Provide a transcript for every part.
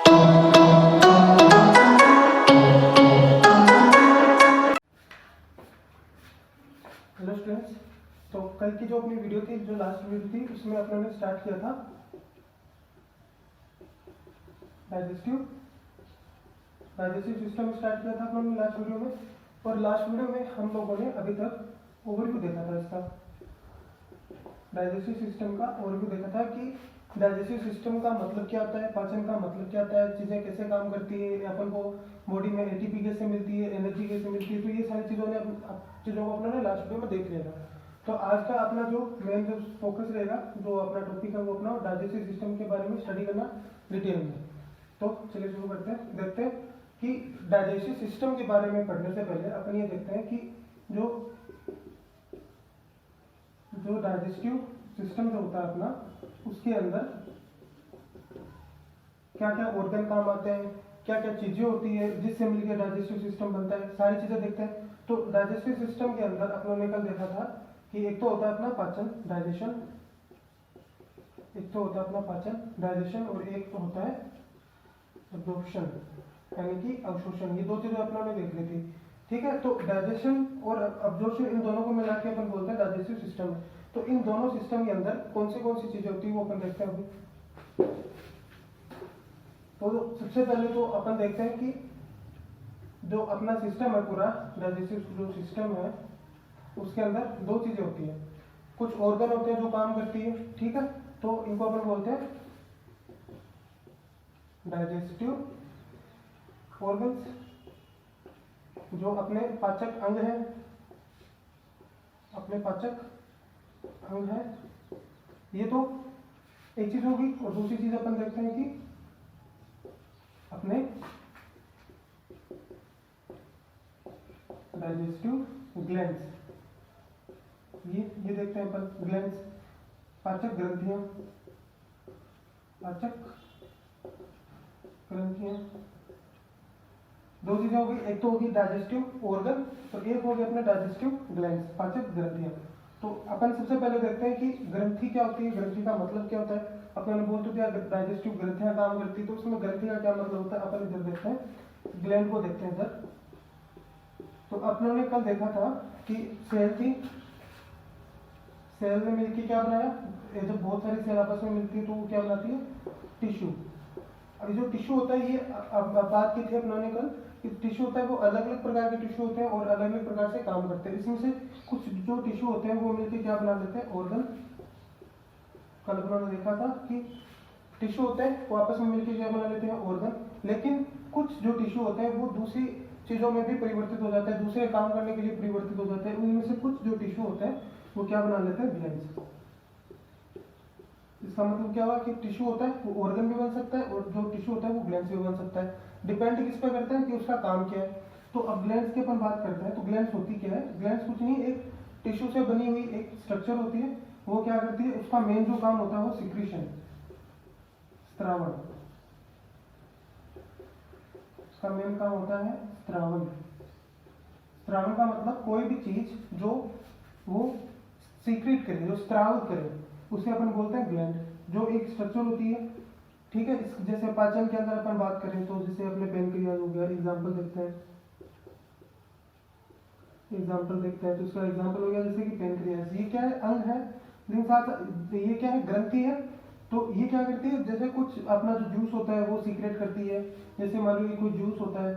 Hello students, तो कल की जो अपनी वीडियो थी, जो लास्ट वीडियो थी, उसमें अपने ने स्टार्ट किया था डाइजेस्टिव सिस्टम स्टार्ट किया था अपने ने लास्ट वीडियो में। और लास्ट वीडियो में हम लोगों ने अभी तक ओवरव्यू देखा था इसका, डाइजेस्टिव सिस्टम का ओवरव्यू देखा था कि डाइजेस्टिव सिस्टम का मतलब क्या होता है, पाचन का मतलब क्या होता है, चीज़ें कैसे काम करती है, अपन को बॉडी में एटीपी कैसे मिलती है, एनर्जी कैसे मिलती है। तो ये सारी चीज़ों को अपने लास्ट वीडियो में देख लिया था। तो आज का अपना जो मेन जो फोकस रहेगा, जो अपना टॉपिक है, वो अपना डाइजेस्टिव सिस्टम के बारे में स्टडी करना डिटेल में। तो चलिए शुरू करते हैं। देखते हैं कि डाइजेस्टिव सिस्टम के बारे में पढ़ने से पहले अपन ये देखते हैं कि जो डाइजेस्टिव सिस्टम जो होता है अपना, उसके अंदर क्या क्या ऑर्गन काम आते हैं, क्या क्या चीजें होती है जिससे मिलकर डाइजेस्टिव सिस्टम बनता है, सारी चीजें देखते हैं। तो डाइजेस्टिव सिस्टम के अंदर अपन ने कल देखा था कि एक तो होता है अपना पाचन, डाइजेशन, और एक तो होता है एब्जॉर्प्शन, यानी कि अवशोषण। ये दो चीजें अपनों ने देख ली थी, ठीक है। तो डाइजेशन और अब्जॉर्प्शन, इन दोनों को मिला के अपन बोलते हैं डाइजेस्टिव सिस्टम। तो इन दोनों सिस्टम के अंदर कौन सी चीजें होती है वो अपन देखते हैं अभी। तो सबसे पहले तो अपन देखते हैं कि जो अपना सिस्टम है पूरा, डाइजेस्टिव जो सिस्टम है, उसके अंदर दो चीजें होती है। कुछ ऑर्गन होते हैं जो काम करती है, ठीक है। तो इनको अपन बोलते हैं डाइजेस्टिव ऑर्गन्स, जो अपने पाचक अंग है, ये तो एक चीज होगी। और दूसरी चीज अपन देखते हैं कि अपने डाइजेस्टिव ग्लैंड्स, ये देखते हैं अपन ग्लैंड्स, पाचक ग्रंथियां, दो चीजें होगी। एक तो होगी डाइजेस्टिव ऑर्गन और एक होगी अपने डाइजेस्टिव ग्लैंड्स, पाचक ग्रंथियां। तो अपन सबसे पहले देखते हैं कि ग्रंथि क्या होती है, ग्रंथि का मतलब क्या होता है। अपन ने बोल तो दिया डाइजेस्टिव ग्रंथियां काम करती है, तो उसमें ग्रंथि का क्या मतलब होता है। अपन इधर देखते हैं, ग्लैंड को देखते हैं इधर। तो अपनों ने कल देखा था कि सेल थी, सेल ने मिलकर क्या बनाया, ये जब बहुत सारी सेल आपस में मिलती है तो वो क्या बनाती है, टिश्यू। अभी जो टिश्यू होता है, ये बात की थी अपनों ने कल कि टिश्यू होता है वो अलग अलग प्रकार के टिश्यू होते हैं और अलग अलग प्रकार से काम करते हैं। इसमें से कुछ जो टिश्यू होते हैं वो मिलकर क्या बना लेते हैं, ऑर्गन। कल अपनों ने देखा था कि टिश्यू होते हैं वो आपस में मिलकर क्या बना लेते हैं, ऑर्गन। लेकिन कुछ जो टिश्यू होते हैं वो दूसरी चीजों में भी परिवर्तित हो जाता है, दूसरे काम करने के लिए परिवर्तित हो जाते हैं। उनमें से कुछ जो टिश्यू होते हैं वो क्या बना लेते हैं, ग्लैंड्स। इसका मतलब क्या हुआ कि टिश्यू होता है वो ऑर्गन भी बन सकता है और जो टिश्यू होता है वो ग्लैंड्स भी बन सकता है। डिपेंड किस पे करता है कि उसका काम क्या है। तो अब ग्लैंड्स की अपन बात करते हैं। तो ग्लैंड्स होती क्या है, ग्लैंड्स कुछ नहीं, एक टिश्यू से बनी हुई एक स्ट्रक्चर होती है। वो क्या करती है, उसका मेन जो काम होता है वो सिक्रीशन, स्त्रावन। उसका मेन काम होता है स्त्रावन। स्त्रावन का मतलब कोई भी चीज जो वो सीक्रेट करे, जो स्त्राव करे, उसे अपन बोलते हैं ग्लैंड। जो एक स्ट्रक्चर होती है, ठीक है। जैसे पाचन के अंदर अपन बात करें तो जैसे अपने पेनक्रियाज हो गया, एग्जांपल देखते हैं, तो इसका एग्जांपल हो गया जैसे कि पेनक्रियाज। ये क्या है, अंग है, लेकिन साथ ये क्या है, ग्रंथि है। तो ये क्या करती है, जैसे कुछ अपना जो जूस होता है वो सीक्रेट करती है। जैसे मान लो कोई जूस होता है,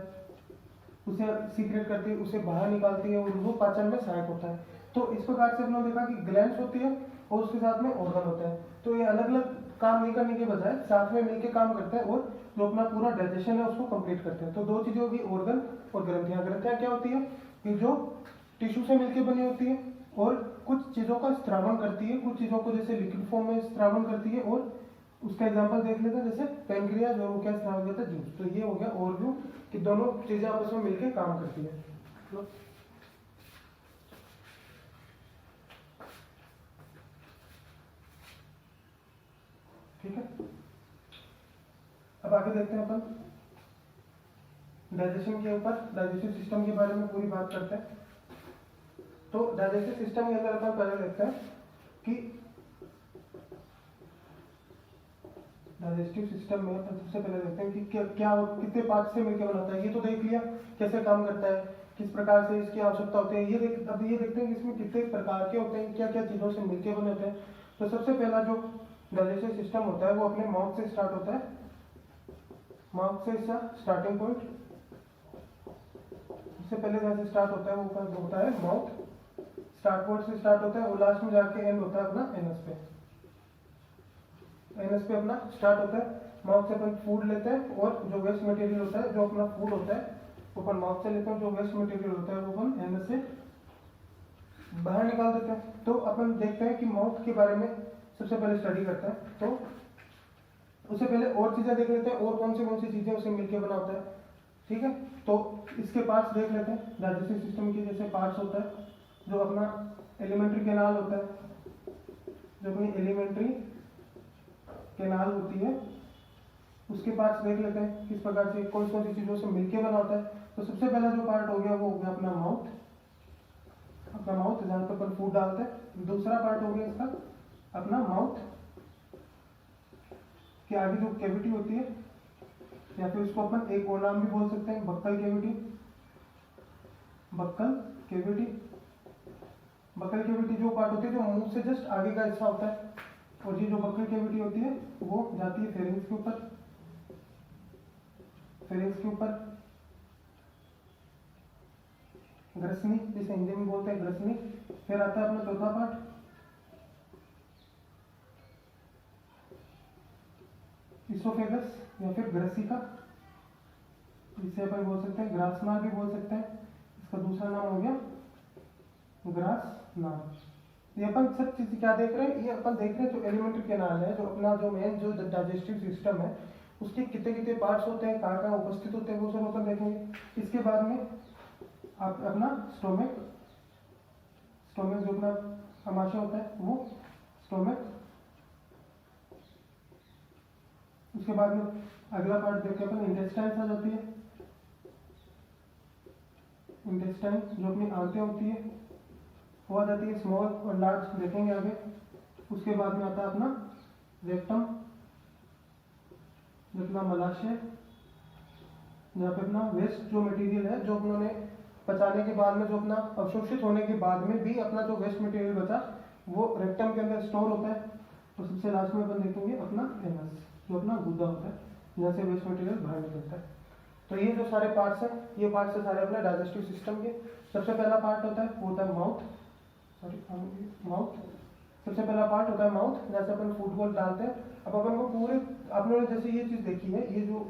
उसे सीक्रेट करती है, उसे बाहर निकालती है और वो पाचन में सहायक होता है। तो इस प्रकार से हमने देखा कि ग्लैंड्स होती है और उसके साथ में ऑर्गन होता है। तो ये अलग अलग काम नहीं करने के बजाय साथ में मिलकर काम करते हैं और जो अपना पूरा डाइजेशन है उसको कंप्लीट करते हैं। तो दो चीजें होगी, ऑर्गन और ग्रंथियां। ग्रंथियां क्या होती है कि जो टिश्यू से मिलकर बनी होती है और कुछ चीजों का स्त्रावन करती है, कुछ चीजों को जैसे लिक्विड फॉर्म में स्त्रावन करती है। और उसका एग्जांपल देख लेते हैं, जैसे पेनक्रियाज और वो क्या स्त्राव करता है, जूस। तो ये हो गया ओवरव्यू कि दोनों चीजें आपस में मिलकर काम करती है। तो ठीक है, अब आगे देखते हैं अपन डाइजेशन के ऊपर, डाइजेस्टिव सिस्टम के बारे में पूरी बात करते हैं। तो डाइजेस्टिव सिस्टम के अंदर अपन पहले देखते हैं कि डाइजेस्टिव सिस्टम में अपन सबसे पहले देखते हैं कि क्या कितने पार्ट से मिलकर बनाता है। ये तो देख लिया कैसे काम करता है, किस प्रकार से इसकी आवश्यकता होती है। अब ये देखते हैं कि इसमें कितने प्रकार के होते हैं, क्या क्या चीज़ों से मिलकर बने होते हैं। तो सबसे पहला जो डाइजेस्टिव सिस्टम होता है वो अपने माउथ से स्टार्ट होता है। माउथ से इसका स्टार्टिंग पॉइंट, सबसे पहले जहाँ से स्टार्ट होता है वो होता है माउथ, स्टार्ट पॉइंट से स्टार्ट होता है और लास्ट में जाके एंड होता है अपना एनस पे। एनस पे अपना स्टार्ट होता है। माउथ से अपन फूड लेते हैं और जो वेस्ट मटेरियल होता है, जो अपना फूड होता है वो अपन माउथ से लेते हैं, जो वेस्ट मटेरियल होता है वो अपन एनस से बाहर निकाल देते हैं। तो अपन देखते हैं कि माउथ के बारे में सबसे पहले स्टडी करते हैं। तो उससे पहले और चीजें देख लेते हैं और कौन सी चीजें उसे मिलकर बना होता है। ठीक है, तो इसके पार्ट्स देख लेते हैं। डाइजेस्टिव सिस्टम के जैसे पार्ट्स होता है, जो अपना एलिमेंट्री कैनाल होता है, जो अपनी एलिमेंट्री कैनाल होती है उसके पार्ट्स देख लेते हैं किस प्रकार से कौन सी चीजों से मिलकर बना होता है। तो सबसे पहला जो पार्ट हो गया वो हो गया अपना माउथ, जहाँ पर अपन फूड डालते हैं। दूसरा पार्ट हो गया इसका अपना माउथ के आगे जो कैविटी होती है, या फिर उसको अपन एक और नाम भी बोल सकते हैं, buccal cavity. Buccal cavity, buccal cavity जो पार्ट होती है जो मुंह से जस्ट आगे का हिस्सा होता है, और ये जो बक्कल कैविटी होती है वो जाती है फेरिंग्स के ऊपर। फेरिंग्स के ऊपर ग्रसनी, जिसे हिंदी में बोलते हैं ग्रसनी। फिर आता है अपना चौथा पार्ट इसोफेगस या फिर ग्रसिका, जिसे अपन बोल सकते हैं ग्रासनाल भी बोल सकते हैं। इसका दूसरा नाम हो गया ग्रासनाल। ये अपन सब चीज क्या देख रहे हैं, ये अपन देख रहे हैं जो एलिमेंट्री कैनाल है, जो अपना जो मेन जो डाइजेस्टिव सिस्टम है उसके कितने कितने पार्ट्स होते हैं, कहाँ कहाँ उपस्थित होते हैं, वो सब अपन देखेंगे। इसके बाद में आप अपना स्टोमक जो अपना आमाशय होता है वो स्टोमक। उसके बाद में अगला पार्ट देखें अपन इंटेस्टाइन आ जाती है। इंटेस्टाइन जो अपनी आंतें होती है वो आ जाती है, स्मॉल और लार्ज देखेंगे आगे। उसके बाद में आता है अपना रेक्टम, जो अपना मलाशय, जहाँ पे अपना वेस्ट जो मटेरियल है जो अपने पचाने के बाद में जो अपना अवशोषित होने के बाद में भी अपना जो वेस्ट मटेरियल बचा वो रेक्टम के अंदर स्टोर होता है। और सबसे लास्ट में अपन देखेंगे अपना एनस, जो अपना गुदा होता है, जहाँ से वेस्ट मटेरियल बाहर निकलता है। तो ये जो सारे पार्ट्स हैं, ये पार्ट्स है सारे अपने डाइजेस्टिव सिस्टम के। सबसे पहला पार्ट होता है वो होता है माउथ, सबसे पहला पार्ट होता है माउथ, जैसे अपन फूड को डालते हैं। अब अपन को पूरे आपने जैसे ये चीज देखी है, ये जो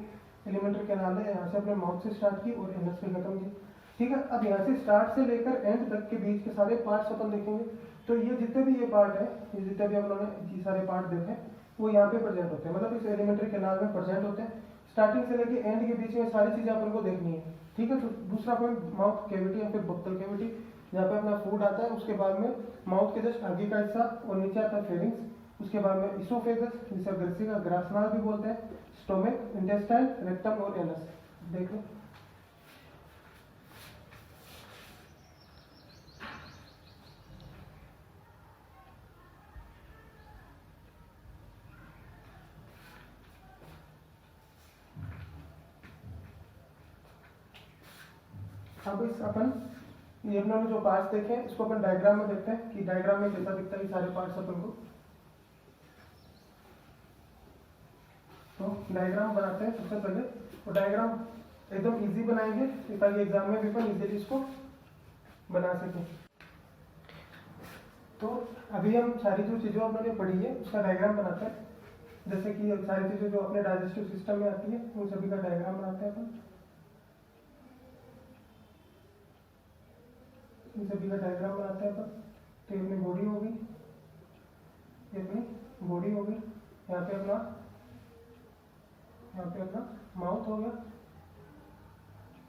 एलिमेंट्री कैनाल है यहाँ से अपने माउथ से स्टार्ट की और एनस पे खत्म की। ठीक है, अब यहाँ से स्टार्ट से लेकर एंड तक के बीच के सारे पार्ट्स अपन देखेंगे। तो ये जितने भी ये पार्ट है, ये जितने भी अपन ने ये सारे पार्ट देखे वो यहाँ पे प्रेजेंट होते हैं, मतलब इस एलिमेंट्री कैनाल में प्रेजेंट होते हैं। स्टार्टिंग से लेकर एंड के बीच में सारी चीजें अपन को देखनी है। ठीक है, तो दूसरा पॉइंट माउथ कैविटी या फिर बक्कल कैविटी, जहाँ पे अपना फूड आता है। उसके बाद में माउथ के जस्ट आगे का हिस्सा और नीचे आता है फेरिंग्स। उसके बाद में इसोफेगस, जिसे ग्रसिका ग्रासनाल भी बोलते हैं, स्टोमक, इंटेस्टाइन, रेक्टम और एनस। देख लो अब इस अपन ये अपने जो पार्ट्स देखे इसको अपन डायग्राम में देखते हैं कि डायग्राम में कैसा दिखता है ये सारे पार्ट्स अपन को। तो डायग्राम बनाते हैं सबसे पहले, और डायग्राम एकदम इजी बनाएंगे ताकि एग्जाम में भी अपन इजीली इसको बना सकें। तो अभी हम सारी जो चीज़ों अपने पढ़ी है उसका डायग्राम बनाते हैं। जैसे कि सारी चीज़ें जो अपने डाइजेस्टिव सिस्टम में आती है उन सभी का डायग्राम बनाते हैं अपन। इन सभी का डायग्राम बनाते हैं अपन। तो ये अपनी बॉडी हो गई, ये अपनी बॉडी हो गई, यहाँ पे अपना माउथ हो गया,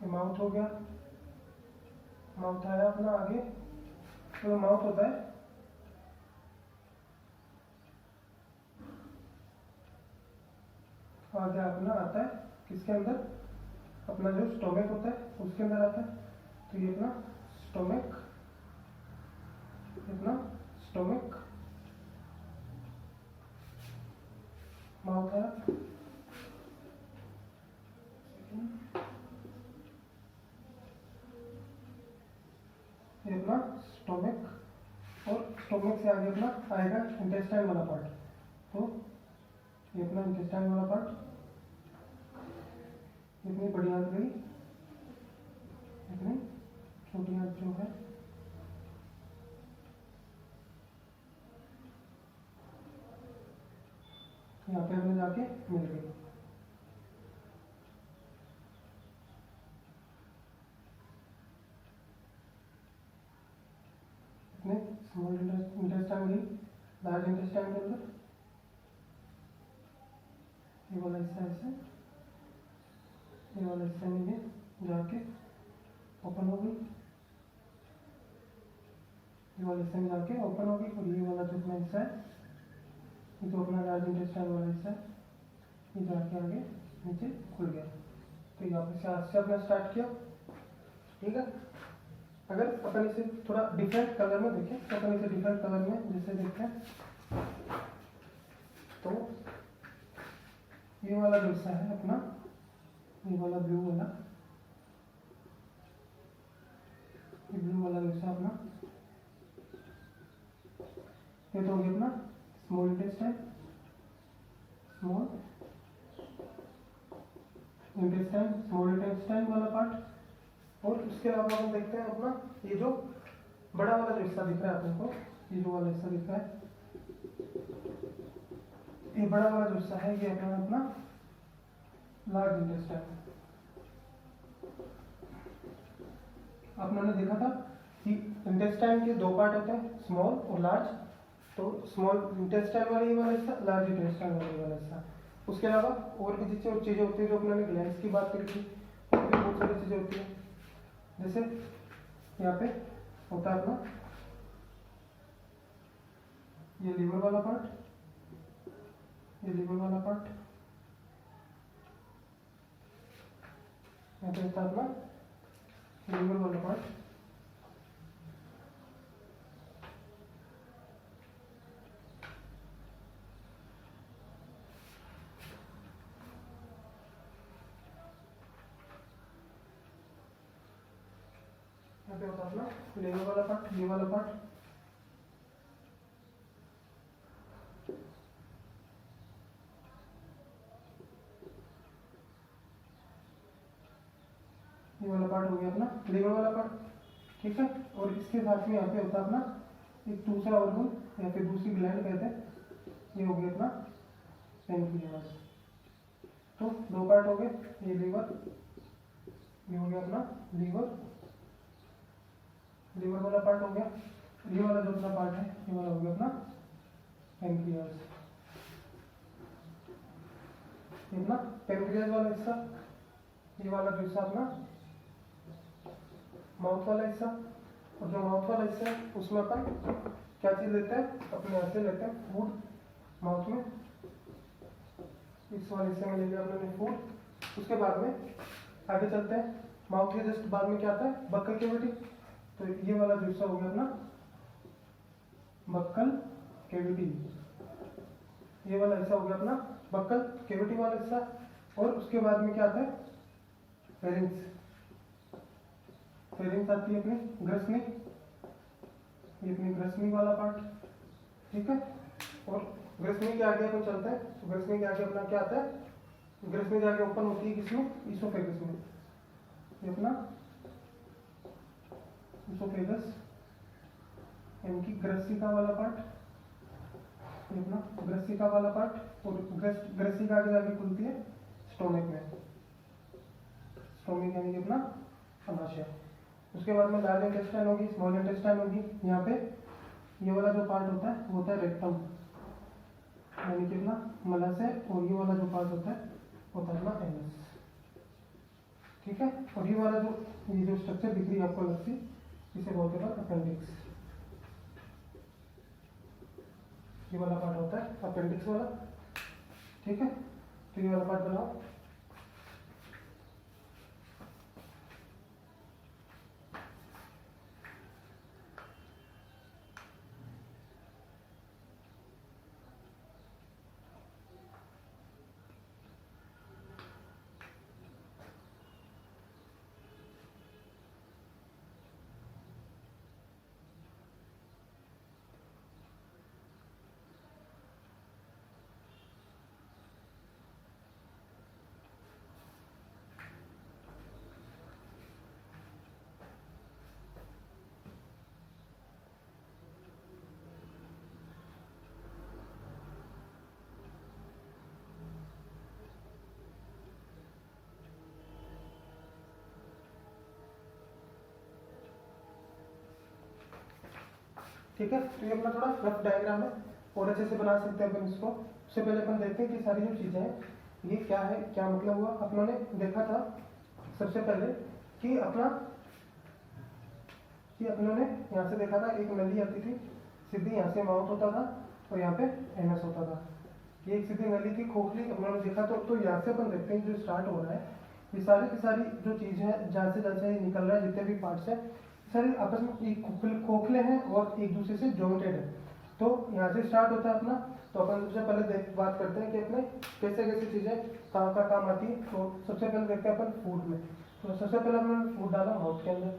ये माउथ हो गया, माउथ आया अपना आगे। तो माउथ होता है आगे अपना आता है किसके अंदर, अपना जो स्टोमक होता है उसके अंदर आता है। तो ये अपना स्टोमक, माउथ आया, स्टोमक से आगे अपना आएगा इंटेस्टाइन वाला पार्ट। तो ये अपना इंटेस्टाइन वाला पार्ट, इतनी बड़ी आंत गई, इतनी छोटी आंत जो है यहाँ पे हमें जाके मिल गई। इतने स्मॉल इंटेस्टाइन गई लार्ज इंटेस्टाइन के अंदर, ये वाला हिस्सा ऐसे, ये वाला हिस्सा में ये जाके ओपन हो गई, ये वाला हिस्सा में जाके ओपन हो गई, और ये वाला जो अपना हिस्सा है ये तो अपना लार्ज इंटेस्टाइन वाला हिस्सा है, ये जाके आगे नीचे खुल गया। तो यहाँ पे से अपना स्टार्ट किया, ठीक है। अगर अपन इसे थोड़ा डिफरेंट कलर में देखें तो अपन इसे डिफरेंट कलर में जैसे देखते हैं, तो ये वाला जो हिस्सा है अपना, ये वाला ब्लू वाला, ये ब्लू वाला जो हिस्सा अपना, ये तो हो गया अपना स्मॉल इंटेस्टाइन, स्मॉल इंटेस्टाइन वाला पार्ट। और उसके अलावा हम देखते हैं अपना ये जो बड़ा वाला जो हिस्सा दिख रहा है अपन को, ये जो वाला हिस्सा दिख रहा है, ये बड़ा वाला जो हिस्सा है ये अपना लार्ज इंटेस्टाइन। अपने ने देखा था कि इंटेस्टाइन के दो पार्ट होते हैं, स्मॉल और लार्ज। तो स्मॉल इंटेस्टाइन वाला ये वाला हिस्सा, लार्ज इंटेस्टाइन वाला हिस्सा। उसके अलावा और भी चीजें होती है जो अपने ग्लैंड्स की बात करी थी, और भी बहुत सारी चीजें होती है। जैसे यहाँ पे होता है अपना ये लीवर वाला पार्ट, ये लीवर वाला पार्ट, यहाँ पे होता है अपना लीवर वाला पार्ट। यहाँ पे होता है अपना लीवर वाला पार्ट, ये वाला पार्ट। ये वाला पार्ट हो गया अपना लीवर वाला पार्ट, ठीक है। और इसके साथ में यहाँ पे होता है अपना एक दूसरा ऑर्गन या फिर दूसरी ग्लैंड कहते हैं, ये हो गया अपना पेनक्रियास। तो दो पार्ट हो गए, ये लीवर, ये हो गया अपना लीवर वाला पार्ट हो गया। ये वाला जो अपना पार्ट है ये वाला हो गया अपना पेनक्रियास। ये अपना पेनक्रियास वाला हिस्सा, ये वाला जो हिस्सा अपना माउथ वाला हिस्सा। और जो माउथ वाला हिस्सा है उसमें अपन क्या चीज लेते हैं, अपने हाथ से लेते हैं फूड माउथ में, इस वाले हिस्से में ले लिया अपने फूड। उसके बाद में आगे चलते हैं, माउथ के जस्ट बाद में क्या आता है, बक्कल कैविटी। तो ये वाला जो हिस्सा हो गया अपना बक्कल कैविटी, ये वाला हिस्सा हो गया अपना बक्कल कैविटी वाला हिस्सा। और उसके बाद में क्या आता है, फेरिंग्स। फेरिंग्स आती है अपनी ग्रसनी, ये अपनी ग्रसनी वाला पार्ट, ठीक है। और ग्रसनी के आगे अपन चलते हैं, तो ग्रसनी के आगे अपना क्या आता है, ग्रसनी के आगे ओपन होती है किसमें, इसोफेगस में। ये अपना इसोफेगस यानी कि ग्रसिका वाला पार्ट, ये अपना ग्रसिका वाला पार्ट। और ग्रसिका आगे जाके खुलती है स्टोमक में, स्टोमक यानी कि अपना अमाशय। उसके बाद में लार्ज इंटेस्टाइन होगी, स्मॉल इंटेस्टाइन होगी। यहाँ पे ये वाला जो पार्ट होता है वो होता है रेक्टम यानी कि अपना मलाशय। और ये वाला जो पार्ट होता है वो होता है अपना एनस, ठीक है। और ये वाला जो स्ट्रक्चर दिख रही है आपको अलग से, इसे बोलते हैं अपेंडिक्स। ये वाला पार्ट होता है अपेंडिक्स वाला, ठीक है। तो ये वाला पार्ट बनाओ। ठीक है, तो ये अपना थोड़ा रफ डायग्राम है और अच्छे से बना सकते हैं अपन इसको। उससे पहले अपन देखते हैं कि सारी जो चीज़ें हैं ये क्या है, क्या मतलब हुआ। अपनों ने देखा था सबसे पहले कि अपना अपनों ने यहाँ से देखा था एक नली आती थी सीधी, यहाँ से माउथ होता था और यहाँ पे एनएस होता था। ये एक सीधी नली थी खोखली, अपनों ने देखा। तो यहाँ से अपन देखते हैं जो स्टार्ट हो रहा है, ये सारी की सारी जो चीज़ें हैं जहाँ से ये निकल रहा है, जितने भी पार्ट्स हैं सारे आपस में एक खोखले हैं और एक दूसरे से जॉइंटेड है। तो यहाँ से स्टार्ट होता है अपना। तो अपन सबसे पहले बात करते हैं कि अपने कैसे कैसे चीज़ें कहाँ का काम आती है। तो सबसे पहले देखते हैं अपन फूड में। तो सबसे पहले हमने फूड डाला माउथ के अंदर,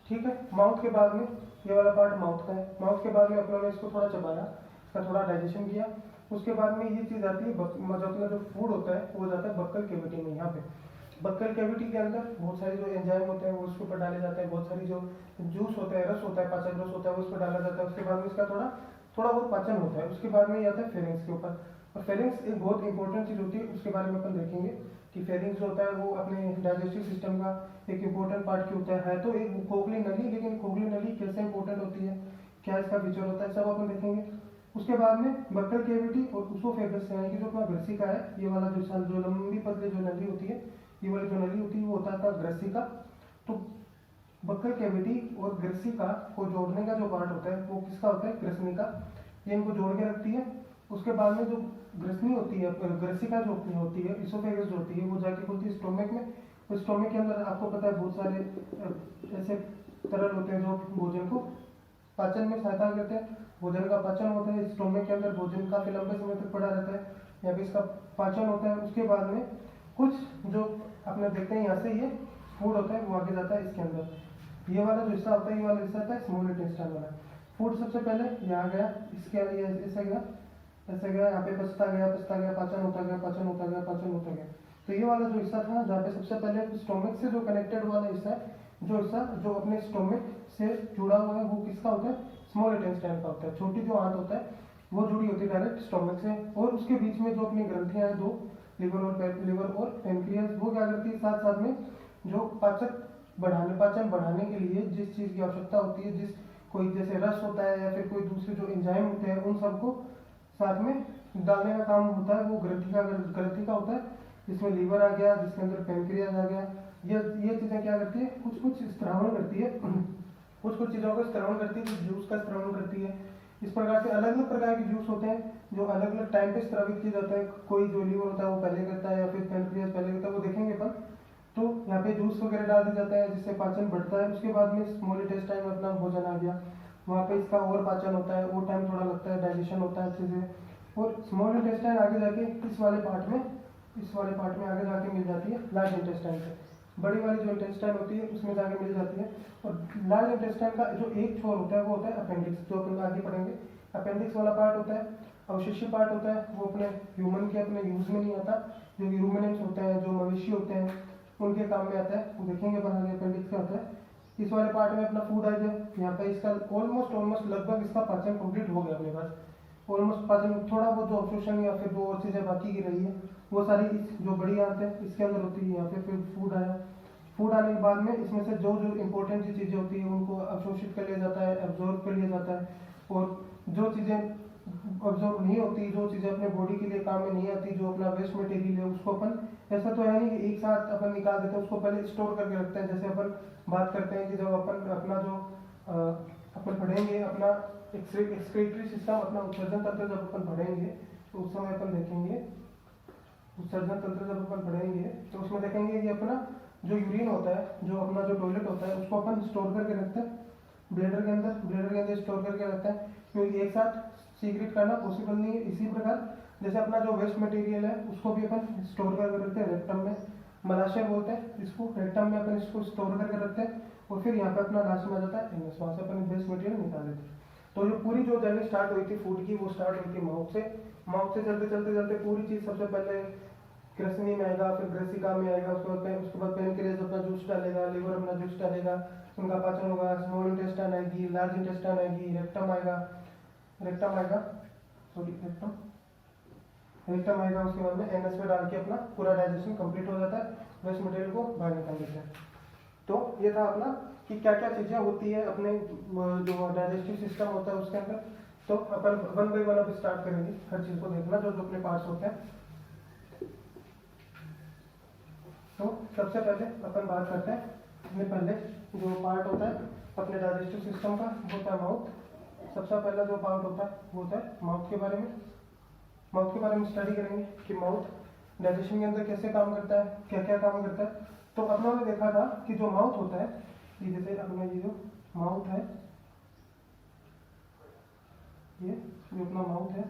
ठीक है। माउथ के बाद में ये वाला पार्ट माउथ का है। माउथ के बाद में अपनों ने इसको थोड़ा चबाया, इसका थोड़ा डाइजेशन किया। उसके बाद में ये चीज़ आती है जो अपना जो फूड होता है वो जाता है बक्कल कैविटी में। यहाँ पे बक्कल कैविटी के अंदर बहुत सारे जो एंजाइम होते हैं वो उसके ऊपर डाले जाते हैं। बहुत सारी जो जूस होता है, रस होता है, पाचन रस होता है, वो उस पर डाला जाता है। उसके बाद में इसका थोड़ा बहुत पाचन होता है। उसके बाद में ये आता है फेरिंग्स के ऊपर। और फेरिंग्स एक बहुत इंपॉर्टेंट चीज़ होती है, उसके बारे में अपन देखेंगे कि फेरिंग्स जो होता है वो अपने डाइजेस्टिव सिस्टम का एक इंपॉर्टेंट पार्ट क्यों होता है। तो एक खोखली नली, लेकिन खोखली नली कैसे इंपॉर्टेंट होती है, क्या इसका फीचर होता है, सब अपन देखेंगे। उसके बाद में बक्कल कैविटी और उसोफेगस यानी कि जो अपना ग्रसिका है, ये वाला जो लंबी पतली जो नली होती है, ये वाली जो नली होती है वो होता था ग्रसिका। तो बक्कल कैविटी और ग्रसिका को जोड़ने का जो पार्ट होता है वो किसका होता है, ग्रसनिका। ये इनको जोड़ के रखती है। उसके बाद में जो ग्रसनी होती है, ग्रसिका जो होती है, इसोफेगस जो होती है, वो जाके खुलती है स्टोमक में। तो स्टोमक के अंदर आपको पता है बहुत सारे ऐसे तरल होते हैं जो भोजन को पाचन में सहायता करते हैं। भोजन का पाचन होता है स्टोमक के अंदर, भोजन काफी लंबे समय तक पड़ा रहता है, यहाँ पे इसका पाचन होता है। उसके बाद में कुछ जो अपने देखते हैं यहाँ से ये फूड होता है वो आगे जाता है इसके अंदर। ये वाला जो हिस्सा होता है, ये वाला हिस्सा होता है स्मॉल इंटेस्टाइन वाला। फूड सबसे पहले यहाँ गया, इसके ऐसे गया, ऐसे गया, यहाँ पे पचता गया, पाचन होता गया, पाचन होता गया, पाचन होता गया। तो ये वाला जो हिस्सा था जहाँ पे सबसे पहले स्टोमक से जो कनेक्टेड वाला हिस्सा है, जो हिस्सा जो अपने स्टोमक से जुड़ा हुआ है वो किसका होता है, स्मॉल इंटेस्टाइन का होता है। छोटी जो आंत होता है वो जुड़ी होती है डायरेक्ट स्टोमक से। और उसके बीच में जो अपनी ग्रंथियां हैं दो, लिवर और पेनक्रियास, वो क्या करती है साथ साथ में जो पाचन बढ़ाने के लिए जिस चीज़ की आवश्यकता होती है, जिस कोई जैसे रस होता है या फिर कोई दूसरे जो एंजाइम होते हैं, उन सबको साथ में डालने का काम होता है वो ग्रंथि का होता है। जिसमें लीवर आ गया, जिसके अंदर पेनक्रियास आ गया। ये चीज़ें क्या करती है, कुछ स्त्रावण करती है, कुछ चीज़ों का स्त्रावण करती है, कुछ जूस का स्त्रावण करती है। इस प्रकार से अलग अलग प्रकार के जूस होते हैं जो अलग अलग टाइम पे स्रावित किए जाते हैं। कोई जो लीवर होता है वो पहले करता है या फिर पेनक्रियास पहले करता है, वो देखेंगे अपन। तो यहाँ पे जूस वगैरह डाल दिया जाता है जिससे पाचन बढ़ता है। उसके बाद में स्मॉल इंटेस्टाइन में अपना भोजन आ गया, वहाँ पे इसका और पाचन होता है, वो टाइम थोड़ा लगता है, डाइजेशन होता है अच्छे से। और स्मॉल इंटेस्टाइन आगे जाके इस वाले पार्ट में आगे जाके मिल जाती है लार्ज इंटेस्टाइन से। बड़ी वाली जो इंटेस्टाइन होती है उसमें जाके मिल जाती है। और लार्ज इंटेस्टाइन का जो एक छोर होता है वो होता है अपेंडिक्स, जो अपन आगे पढ़ेंगे। अपेंडिक्स वाला पार्ट होता है, अवशेषी पार्ट होता है, वो अपने ह्यूमन के अपने यूज में नहीं आता। जो ह्यूमनेट्स होते हैं, जो मवेशी होते हैं, उनके काम में आता है, वो देखेंगे अपन आगे अपेंडिक्स क्या होता है। इस वाले पार्ट में अपना फूड आ गया, यहाँ पे इसका ऑलमोस्ट लगभग इसका पाचन कंप्लीट हो गया अपने पास। ऑलमोस्ट पाचन, थोड़ा बहुत जो अवशोषण या फिर जो और चीज़ें बाकी की रही है वो सारी इस जो बड़ी आंत है इसके अंदर होती है। यहाँ पे फिर फूड आया, फूड आने के बाद में इसमें से जो इंपॉर्टेंट चीज़ें होती है उनको अवशोषित कर लिया जाता है, एब्जॉर्ब कर लिया जाता है। और जो चीज़ें ऑब्जर्व नहीं होती, जो चीज़ें अपने बॉडी के लिए काम में नहीं आती, जो अपना वेस्ट मटेरियल है, उसको अपन ऐसा तो है नहीं कि एक साथ अपन निकाल देते हैं, उसको पहले स्टोर करके रखते हैं। जैसे अपन बात करते हैं कि जब अपन अपना जो अपन पढ़ेंगे अपना एक्सक्रीटरी सिस्टम, अपना उत्सर्जन तंत्र जब अपन पढ़ेंगे तो उस समय अपन देखेंगे उत्सर्जन तंत्र जब अपन पढ़ेंगे तो उसमें देखेंगे कि अपना जो यूरिन होता है, जो अपना जो टॉयलेट होता है, उसको अपन स्टोर करके रखते हैं ब्लेडर के अंदर स्टोर करके रखते हैं, क्योंकि एक साथ सीक्रेट करना पॉसिबल नहीं है। इसी प्रकार जैसे अपना जो वेस्ट मटेरियल है उसको भी अपन स्टोर करके रखते हैं रेक्टम में, मलाशय बोलते हैं इसको, रेक्टम में अपन इसको स्टोर करके रखते हैं। और फिर यहाँ पे अपना लास्ट में आ जाता है एनएस, वहाँ से अपन वेस्ट मटेरियल निकाल देते हैं। तो जो पूरी जो जर्नी स्टार्ट हुई थी फूड की, वो स्टार्ट हुई थी माउथ से चलते पूरी चीज़ सबसे पहले ग्रसनी में आएगा, फिर ग्रसिका में आएगा, उसके बाद पेनक्रियास अपना जूस डालेगा, लिवर अपना जूस डालेगा, उनका पाचन होगा, स्मॉल इंटेस्टाइन आएगी, लार्ज इंटेस्टाइन आएगी, रेक्टम आएगा, उसके बाद में एनएस में डाल के अपना पूरा डाइजेशन कंप्लीट हो जाता है, वेस्ट मटेरियल को बाहर निकाल देते हैं। तो ये था अपना कि क्या क्या चीज़ें होती है अपने जो डाइजेस्टिव सिस्टम होता है उसके अंदर। तो अपन वन बाई वन अब स्टार्ट करेंगे हर चीज़ को देखना जो जो अपने पार्ट्स होते हैं। तो सबसे पहले अपन बात करते हैं अपने पहले जो पार्ट होता है अपने डाइजेस्टिव सिस्टम का, वो होता है माउथ। सबसे पहला जो पार्ट होता है वो होता है माउथ के बारे में। माउथ के बारे में स्टडी करेंगे कि माउथ डाइजेशन के अंदर कैसे काम करता है, क्या क्या काम करता है। तो अपना ने देखा था कि जो माउथ होता है, ये जैसे अपना ये जो माउथ है, ये जो अपना माउथ है,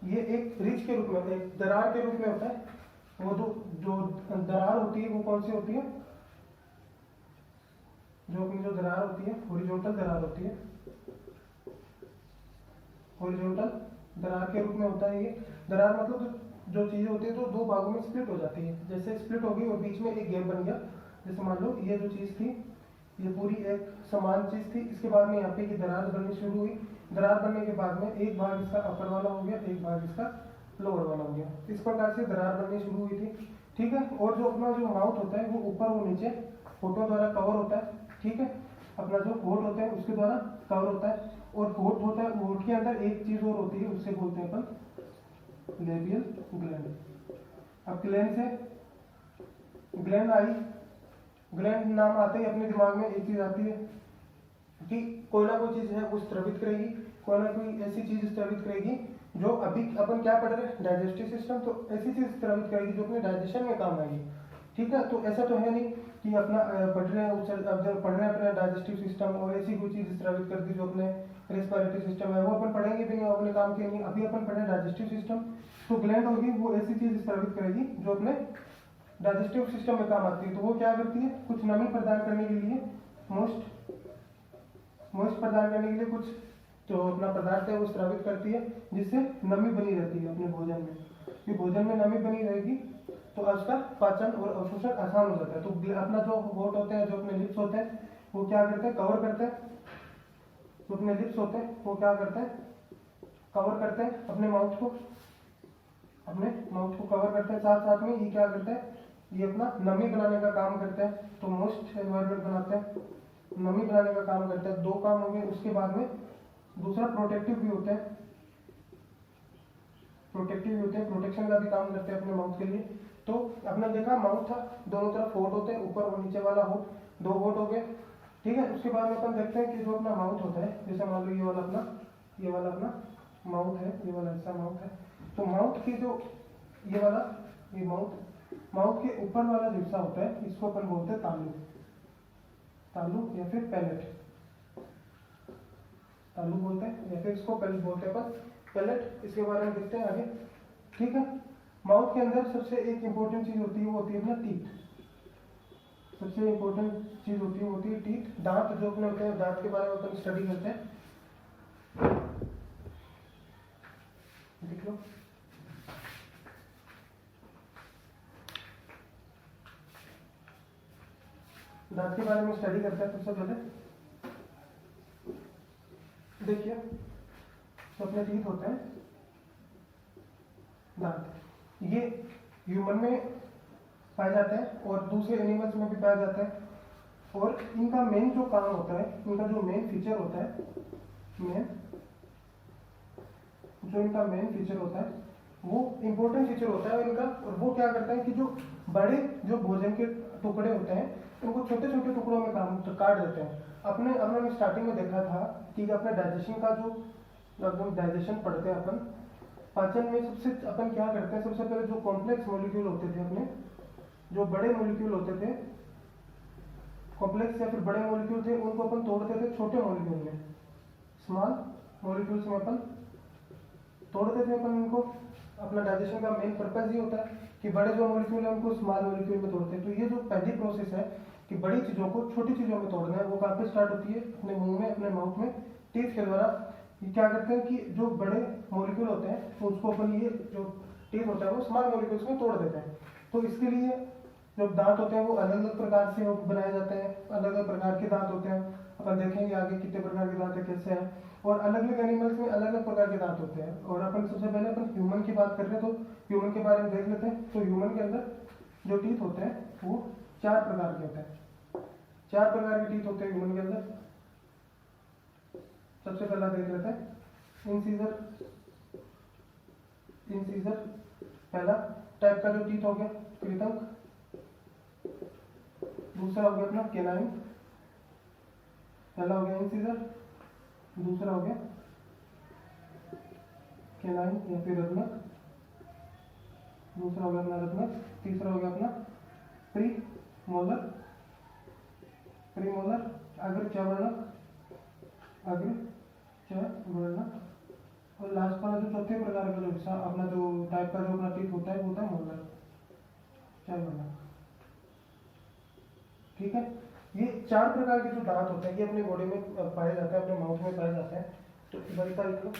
ये एक रिज के रूप में, एक दरार के रूप में होता है। वो जो दरार होती है वो कौन सी होती है, जो अपनी जो दरार होती है हॉरिजॉन्टल दरार होती है। हॉरिजॉन्टल दरार के रूप में होता है ये। दरार मतलब जो चीज़ होती है तो दो भागों में स्प्लिट हो जाती है। जैसे स्प्लिट होगी और बीच में एक गैप बन गया, जैसे मान लो ये जो चीज़ थी ये पूरी एक समान चीज़ थी, इसके बाद में यहाँ पे की दरार बननी शुरू हुई। दरार बनने के बाद में एक भाग इसका अपर वाला हो गया, एक भाग इसका लोअर वाला हो गया। इस प्रकार से दरार बननी शुरू हुई थी, ठीक है। और जो अपना जो माउथ होता है वो ऊपर और नीचे होठों द्वारा कवर होता है, ठीक है। अपना जो होठ होता है उसके द्वारा कवर होता है। और होठ होता है, होठ के अंदर एक चीज और होती है, उससे बोलते हैं अपन लेबियल ग्लैंड। अब ग्लैंड से ग्लैंड आई, ग्लैंड नाम आते ही अपने दिमाग में एक चीज आती है कि कोई ना कोई चीज है वो स्त्रवित करेगी, कोई ना कोई ऐसी चीज स्त्रवित करेगी जो अभी अपन क्या पढ़ रहे हैं डाइजेस्टिव सिस्टम, तो ऐसी चीज स्त्रवित करेगी जो अपने डाइजेशन में काम आएगी, ठीक है। तो ऐसा तो है नहीं कि अपना पढ़ रहे हैं अपना डाइजेस्टिव सिस्टम और ऐसी कोई चीज स्त्रावित कर दी जो अपने रेस्पिरेटरी सिस्टम है वो अपन पढ़ेंगे भी नहीं, अपने काम के नहीं। अभी अपन पढ़ रहे हैं डाइजेस्टिव सिस्टम, तो ग्लैंड होगी वो ऐसी चीज स्त्रावित करेगी जो अपने डाइजेस्टिव सिस्टम में काम आती है। तो वो क्या करती है, कुछ नमी प्रदान करने के लिए, मोस्ट प्रदान करने के लिए कुछ जो अपना पदार्थ है वो स्त्रावित करती है, जिससे नमी बनी रहती है अपने भोजन में। कि भोजन में नमी बनी रहेगी तो उसका पाचन और अवशोषण आसान हो जाता है। तो अपना जो होठ होते हैं, जो अपने लिप्स होते हैं, वो क्या करते हैं, कवर करते हैं। जो अपने लिप्स होते हैं वो क्या करते हैं, कवर करते हैं अपने माउथ को, कवर करते हैं। साथ साथ में ये क्या करते हैं, ये अपना नमी बनाने का काम करते हैं। तो मोस्ट एनवायरमेंट बनाते हैं, नमी बनाने का काम करते हैं। दो काम हो गए। उसके बाद में दूसरा प्रोटेक्टिव भी होते हैं, प्रोटेक्शन का भी काम करते हैं अपने माउथ के लिए। तो आपने देखा माउथ था, दोनों तरफ होठ होते हैं, ऊपर और नीचे वाला होठ, दो होठ हो गए, ठीक है। उसके बाद में अपन देखते हैं कि जो अपना माउथ होता है, जैसे मान लो ये वाला अपना माउथ है, ये वाला हिस्सा माउथ है। तो माउथ की जो ये माउथ के ऊपर वाला जो हिस्सा होता है इसको अपन बोलते हैं तालु या फिर पैलेट, तालु बोलते हैं या फिर इसको पैलेट बोलते हैं अपन, पैलेट। इसके बारे में देखते हैं आगे, ठीक है। माउथ के अंदर सबसे एक इंपॉर्टेंट चीज होती है, वो होती है अपना टीथ। सबसे इंपॉर्टेंट चीज होती है टीथ, दांत जो अपने होते हैं, दांत के बारे में अपन स्टडी करते हैं। देख लो, दांत के बारे में स्टडी करते हैं। सबसे पहले देखिए, तो अपने टीथ होते हैं, दांत, ये ह्यूमन में पाए जाते हैं और दूसरे एनिमल्स में भी पाया जाता है। और इनका मेन जो काम होता है, इनका जो मेन फीचर होता है, इनका मेन फीचर होता है वो इम्पोर्टेंट फीचर होता है इनका। और वो क्या करता है कि जो बड़े जो भोजन के टुकड़े होते हैं उनको छोटे छोटे टुकड़ों में काट देते हैं। हमने स्टार्टिंग में देखा था कि अपने डाइजेशन का जो डाइजेशन पढ़ते हैं अपन, पाचन में सबसे अपन क्या करते हैं, सबसे पहले जो कॉम्प्लेक्स मॉलिक्यूल होते थे अपने, जो बड़े मॉलिक्यूल होते थे, कॉम्प्लेक्स या फिर बड़े मॉलिक्यूल थे, उनको अपन तोड़ते थे छोटे मॉलिक्यूल में, स्मॉल मॉलिक्यूल्स में अपन तोड़ते थे अपन इनको। अपना डाइजेशन का मेन पर्पज ये होता है कि बड़े जो मॉलिक्यूल है उनको स्मॉल मॉलिक्यूल में तोड़ते हैं। तो ये जो पहली प्रोसेस है कि बड़ी चीजों को छोटी चीजों में तोड़ना है, वो कहाँ पे स्टार्ट होती है, अपने मुंह में, अपने माउथ में, टीथ के द्वारा। ये क्या करते हैं कि जो बड़े मॉलिक्यूल होते हैं तो उसको अपन ये जो टीथ होता है वो स्मॉल मॉलिक्यूल्स में तोड़ देते हैं। तो इसके लिए जो दांत होते हैं वो अलग अलग प्रकार से बनाए जाते हैं, अलग अलग प्रकार के दांत होते हैं। अपन देखेंगे आगे कितने प्रकार के दांत है, कैसे हैं, और अलग अलग एनिमल्स में अलग अलग प्रकार के दांत होते हैं। और अपन सबसे पहले अपन ह्यूमन की बात कर रहे हैं, तो ह्यूमन के बारे में देख लेते हैं। तो ह्यूमन के अंदर जो टीथ होते हैं वो 4 प्रकार के होते हैं। 4 प्रकार के टीथ होते हैं ह्यूमन के अंदर। सबसे पहला देख लेते हैं इंसीजर। इंसीजर पहला टाइप का जो टीथ हो गया कृतंक। दूसरा हो गया अपना केनाइन। पहला हो गया इंसीजर, दूसरा हो गया केनाइन या फिर रत्नक, दूसरा हो गया अपना रत्नक, तीसरा हो गया अपना प्री मोलर। प्री मोलर अग्रचवर्णक, अग्रचवर्णक। और लास्ट वाला जो चौथे प्रकार का जो हिस्सा अपना जो टाइप का जो अपना टीथ होता है वो होता है मोलर, चवर्णक। ठीक है, ये 4 प्रकार के जो दांत होते हैं ये अपनी बॉडी में पाए जाते हैं, अपने माउथ में पाए जाते हैं। तो बड़का लिख लो,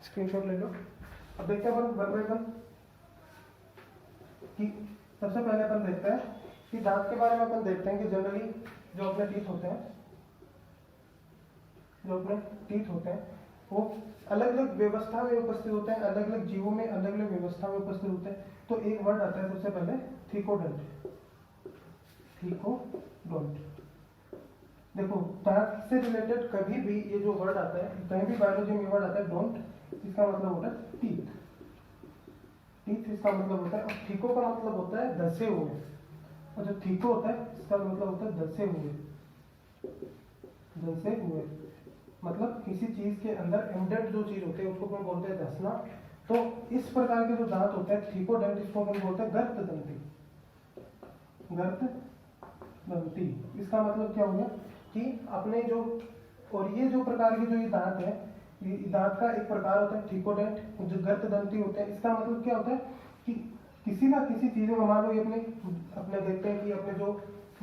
स्क्रीनशॉट ले लो। अब देखते हैं अपन वन बाय वन कि सबसे पहले अपन देखते हैं कि दांत के बारे में अपन देखते हैं कि जनरली जो अपने टीथ होते हैं, जो अपने टीथ होते हैं वो अलग अलग व्यवस्था में उपस्थित होते हैं, अलग अलग जीवों में अलग अलग व्यवस्था में उपस्थित होते हैं। तो एक वर्ड आता है सबसे पहले थिकोडोंट। थिकोडोंट देखो, दांत से रिलेटेड कभी भी ये जो वर्ड आता है, कहीं भी बायोलॉजी में वर्ड आता है डोंट, इसका मतलब होता है टीथ। टीथ इसका मतलब होता है, और थीको का मतलब होता है धसे हुए, और जो थीको होता है इसका मतलब होता है धसे हुए। धसे हुए मतलब किसी चीज के अंदर एम्बेडेड जो चीज होती है उसको अपन बोलते हैं धसना। तो इस प्रकार के जो दांत होते हैं थीकोडेंट, इसको अपन बोलते हैं गर्तदंती। गर्तदंती इसका मतलब क्या हो गया कि अपने जो, और ये जो प्रकार के जो ये दांत है, ये दांत का एक प्रकार होता है थीकोडेंट, जो गर्तदंती होते हैं। इसका मतलब क्या होता है कि किसी ना किसी चीज में, मान लो ये अपने देखते हैं कि अपने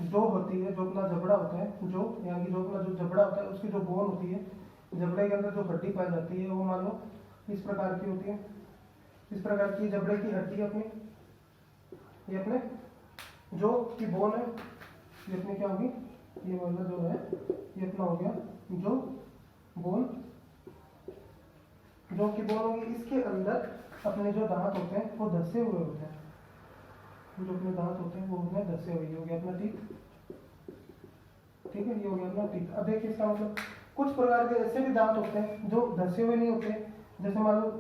जो होती है, जो अपना जबड़ा होता है, जो यहाँ की जो अपना जो जबड़ा होता है उसकी जो बोन होती है, जबड़े के अंदर जो हड्डी पाई जाती है वो मान लो इस प्रकार की होती है। इस प्रकार की जबड़े की हड्डी अपनी, ये अपने जो की बोन है, ये अपनी क्या होगी, ये मतलब जो है ये अपना हो गया जो बोन, जो की बोन होगी। इसके अंदर अपने जो दांत होते हैं वो धसे हुए होते हैं, जो अपने दांत होते हैं वो होते हैं धसे हुए। हो गया अपना टीथ, ठीक है, ये हो गया अपना टीथ। अब देखिए इसका मतलब कुछ प्रकार के ऐसे भी दांत होते हैं जो धसे हुए नहीं होते, जैसे मान लो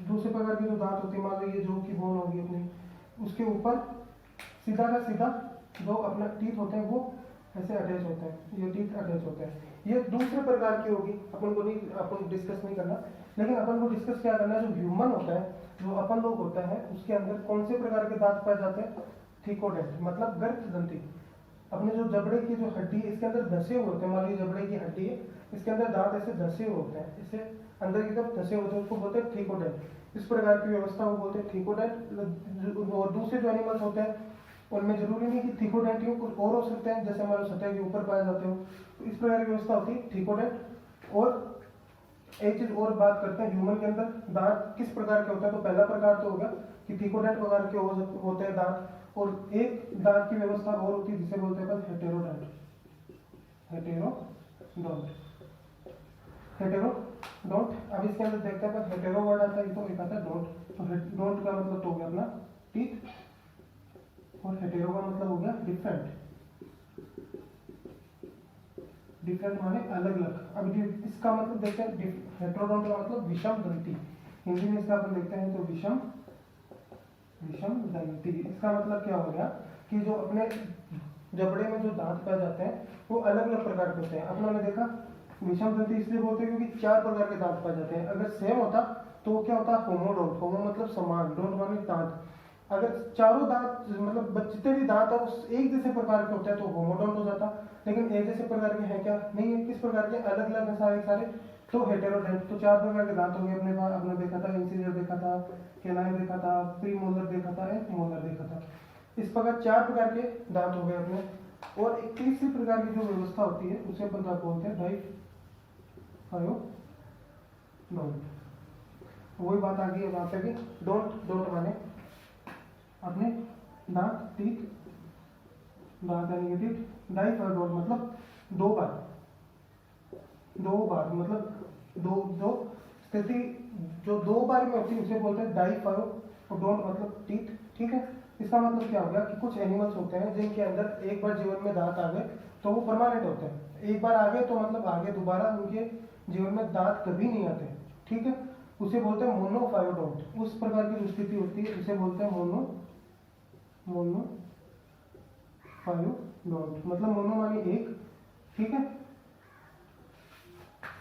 दूसरे प्रकार के जो दांत होते हैं, मान लो ये जो की बोन होगी अपनी, उसके ऊपर सीधा का सीधा जो अपना टीथ होते हैं वो ऐसे अटैच होते हैं, ये टीथ अटैच होते हैं। ये दूसरे प्रकार की होगी, अपन डिस्कस नहीं करना, लेकिन अपन को डिस्कस क्या करना है, जो ह्यूमन होता है, जो अपन लोग होता है, उसके अंदर कौन से प्रकार के दांत पाए जाते हैं, थीकोडेंट मतलब गर्तदंती। अपने जो जबड़े की जो हड्डी है इसके अंदर धसे हुए होते हैं, मान लीजिए जबड़े की हड्डी है, इसके अंदर दांत ऐसे धसे हुए होते हैं, इसे अंदर की तरफ धसे होते हैं, उसको बोलते हैं थीकोडेंट। इस प्रकार की व्यवस्था को बोलते हैं थीकोडेंट। और दूसरे जो एनिमल्स होते हैं उनमें जरूरी नहीं कि थीकोडेंट ही हो, कुछ और हो सकते हैं, जैसे हमारे सतह के ऊपर पाए जाते हो, तो इस प्रकार की व्यवस्था होती है थीकोडेंट। और एक चीज और बात करते हैं, ह्यूमन के अंदर दांत किस प्रकार के होते हैं। तो पहला प्रकार तो होगा कि थीकोडेंट प्रकार के होते हैं दांत, और एक दांत की व्यवस्था और होती है जिसे बोलते हैं हेटेरोडोंट। Heterodont, heterodont. अब इसके अंदर देखते हैं हेटेरो वर्ड आता है, तो एक आता है डोंट। तो डोंट का मतलब तो हो गया अपना टीथ, और हेटेरो का मतलब हो गया डिफरेंट। डिफरेंट माने अलग अलग। अब इसका मतलब देखते हैं, हेटेरोडोंट का मतलब विषम दंती, हिंदी में इसका अपन देखते हैं तो विषम दंती। इसका मतलब क्या हो गया कि जो अपने जबड़े में जो दांत पाए जाते हैं वो अलग अलग प्रकार के होते हैं। अपनों ने देखा विषम दंती इसलिए बोलते हैं क्योंकि 4 प्रकार के दांत पाए जाते हैं। अगर सेम होता तो वो क्या होता, होमोडोंट। होमो मतलब समान, डोंट माने दांत। अगर चारों दांत मतलब जितने भी दांत है उस एक जैसे प्रकार के होते हैं तो होमोडोंट हो जाता, लेकिन एक जैसे प्रकार के हैं क्या, नहीं है। किस प्रकार के, अलग अलग है सारे, तो हेटेरोडेंट। तो 4 प्रकार के दांत होंगे अपने पास। अपने देखा था इंसीजर देखा था, केनाइन देखा था, प्री मोलर देखा था, एक मोलर देखा था। इस प्रकार 4 प्रकार के दांत हो गए अपने। और एक तीसरी प्रकार की जो व्यवस्था होती है उसे अपन क्या बोलते हैं, डाइफायोडोंट। वही बात आ गई है वहां पे भी, डोंट माने अपने दांत, टीथ, दांत यानी कि टीथ। डाइफायोडोंट मतलब 2 बार मतलब दो स्थिति जो 2 बार में होती है उसे बोलते हैं डाइफायोडोंट मतलब टीथ, ठीक है। इसका मतलब क्या हो गया कि कुछ एनिमल्स होते हैं जिनके अंदर एक बार जीवन में दांत आ गए तो वो परमानेंट होते हैं। एक बार आ गए तो मतलब आगे दोबारा उनके जीवन में दांत कभी नहीं आते, ठीक है। उसे बोलते हैं मोनोफायोडोंट। उस प्रकार की जो स्थिति होती है उसे बोलते हैं मोनोफायोडोंट। मतलब मोनो माने एक, ठीक है,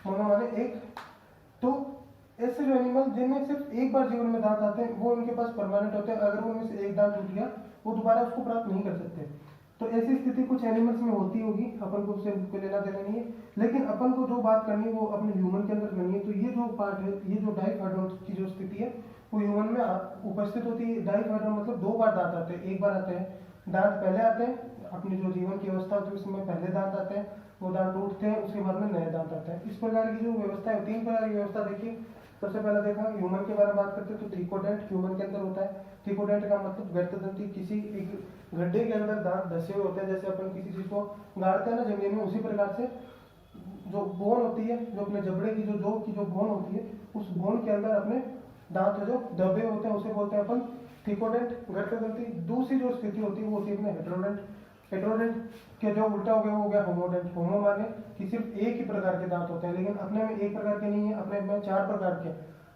मोनो माने एक। तो ऐसे जो एनिमल जिनमें सिर्फ एक बार जीवन में दांत आते हैं वो उनके पास परमानेंट होते हैं। अगर उनमें से एक दांत टूट गया वो दोबारा उसको प्राप्त नहीं कर सकते। तो ऐसी स्थिति कुछ एनिमल्स में होती होगी, अपन को उससे कोई लेना देना नहीं है। लेकिन अपन को जो बात करनी है वो अपने ह्यूमन के अंदर करनी है। तो ये जो पार्ट है, ये जो डाइफाइड्रोन की जो स्थिति है वो ह्यूमन में उपस्थित होती है। डाइफाइड्रोन मतलब दो बार दांत आते हैं। एक बार आते हैं दांत, पहले आते हैं अपनी जो जीवन की अवस्था होती है उसमें पहले दांत आते हैं, वो दांत टूटते हैं, उसके बाद में नए दांत आते हैं। इस प्रकार की जो व्यवस्था है, तीन प्रकार की व्यवस्था देखिए। सबसे पहले देखा ह्यूमन के बारे में बात करते हैं तो ट्रिकोडेंट ह्यूमन के अंदर होता है। ट्रिकोडेंट का मतलब गर्तदंती, किसी एक गड्ढे के अंदर दांत धसे हुए होते हैं। जैसे अपन किसी चीज को गाड़ते हैं ना जमीन में, उसी प्रकार से जो बोन होती है, जो अपने जबड़े की जो बोन होती है, उस बोन के अंदर अपने दांत जो दबे होते हैं उसे बोलते हैं अपन ट्रिकोडेंट गर्तदंती। दूसरी जो स्थिति होती है वो होती है अपने हेटेरोडेंट। हेटेरोडेंट के जो उल्टा हो गया वो हो गया होमोडेंट। होमो माने कि सिर्फ एक ही प्रकार के दांत होते हैं, लेकिन अपने में एक प्रकार के नहीं है, अपने में चार प्रकार के।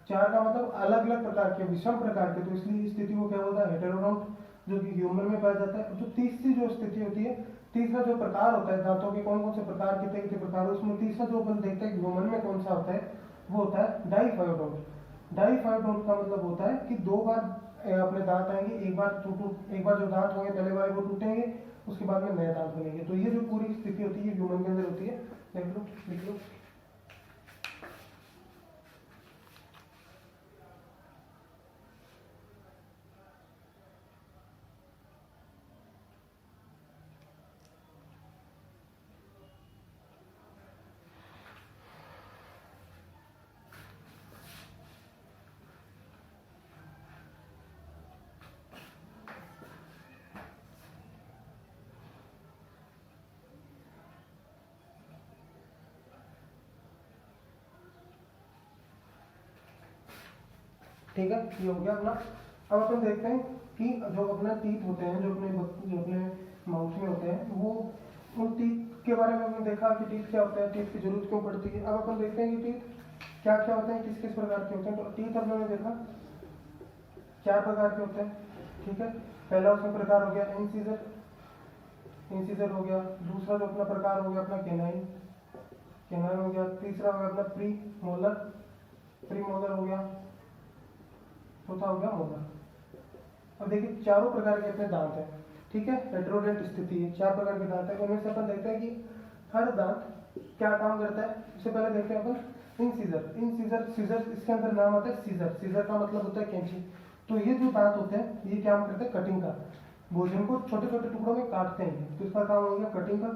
चार का मतलब अलग अलग प्रकार के, विषम प्रकार के। तो इसलिए इस स्थिति को क्या बोलता है, हेटेरोडोंट, जो कि ह्यूमन में पाया जाता है। जो तीसरी जो स्थिति होती है, तीसरा जो प्रकार होता है दांतों के, कौन कौन से प्रकार, कितने कितने प्रकार, उसमें तीसरा जो अपन देखते हैं ह्यूमन में कौन सा होता है, वो होता है डाइफायोडोंट। डाइफायोडोंट का मतलब होता है कि दो बार अपने दांत आएंगे। एक बार जो दांत होंगे पहले वाले वो टूटेंगे, उसके बाद में नए दांत बनेंगे। तो ये जो पूरी स्थिति होती है ह्यूमन के अंदर होती है। देख लो, लिख लो। ठीक है, ये हो गया अपना। अब अपन देखते हैं कि जो अपना टीथ होते हैं, जो अपने माउथ में होते हैं, वो उन टीथ के बारे में हमने देखा कि टीथ क्या होता है, टीथ की जरूरत क्यों पड़ती है। अब अपन देखते हैं कि टीथ क्या क्या होते हैं, किस किस प्रकार के होते हैं। तो टीथ अपने देखा 4 प्रकार के होते हैं, ठीक है। पहला उसमें प्रकार हो गया इंसीजर, इंसीजर हो गया। दूसरा जो अपना प्रकार हो गया अपना केनाइन, केनाइन हो गया। तीसरा हो गया अपना प्री मोलर, प्री मोलर हो गया। चौथा हो गया मोलर। अब देखिए चारों प्रकार के अपने दांत हैं, ठीक है। हेटेरोडेंट स्थिति है, 4 प्रकार के दांत है। उनमें से अपन देखते हैं कि हर दांत क्या काम करता है। सबसे पहले देखते हैं अपन इंसीजर। इंसीजर, सीजर, इसके अंदर नाम आता है सीजर। सीजर का मतलब होता है कैंची। तो ये जो दांत होते हैं ये क्या करते हैं, कटिंग का, भोजन को छोटे छोटे टुकड़ों में काटते हैं। तो इसका काम हो गया कटिंग का,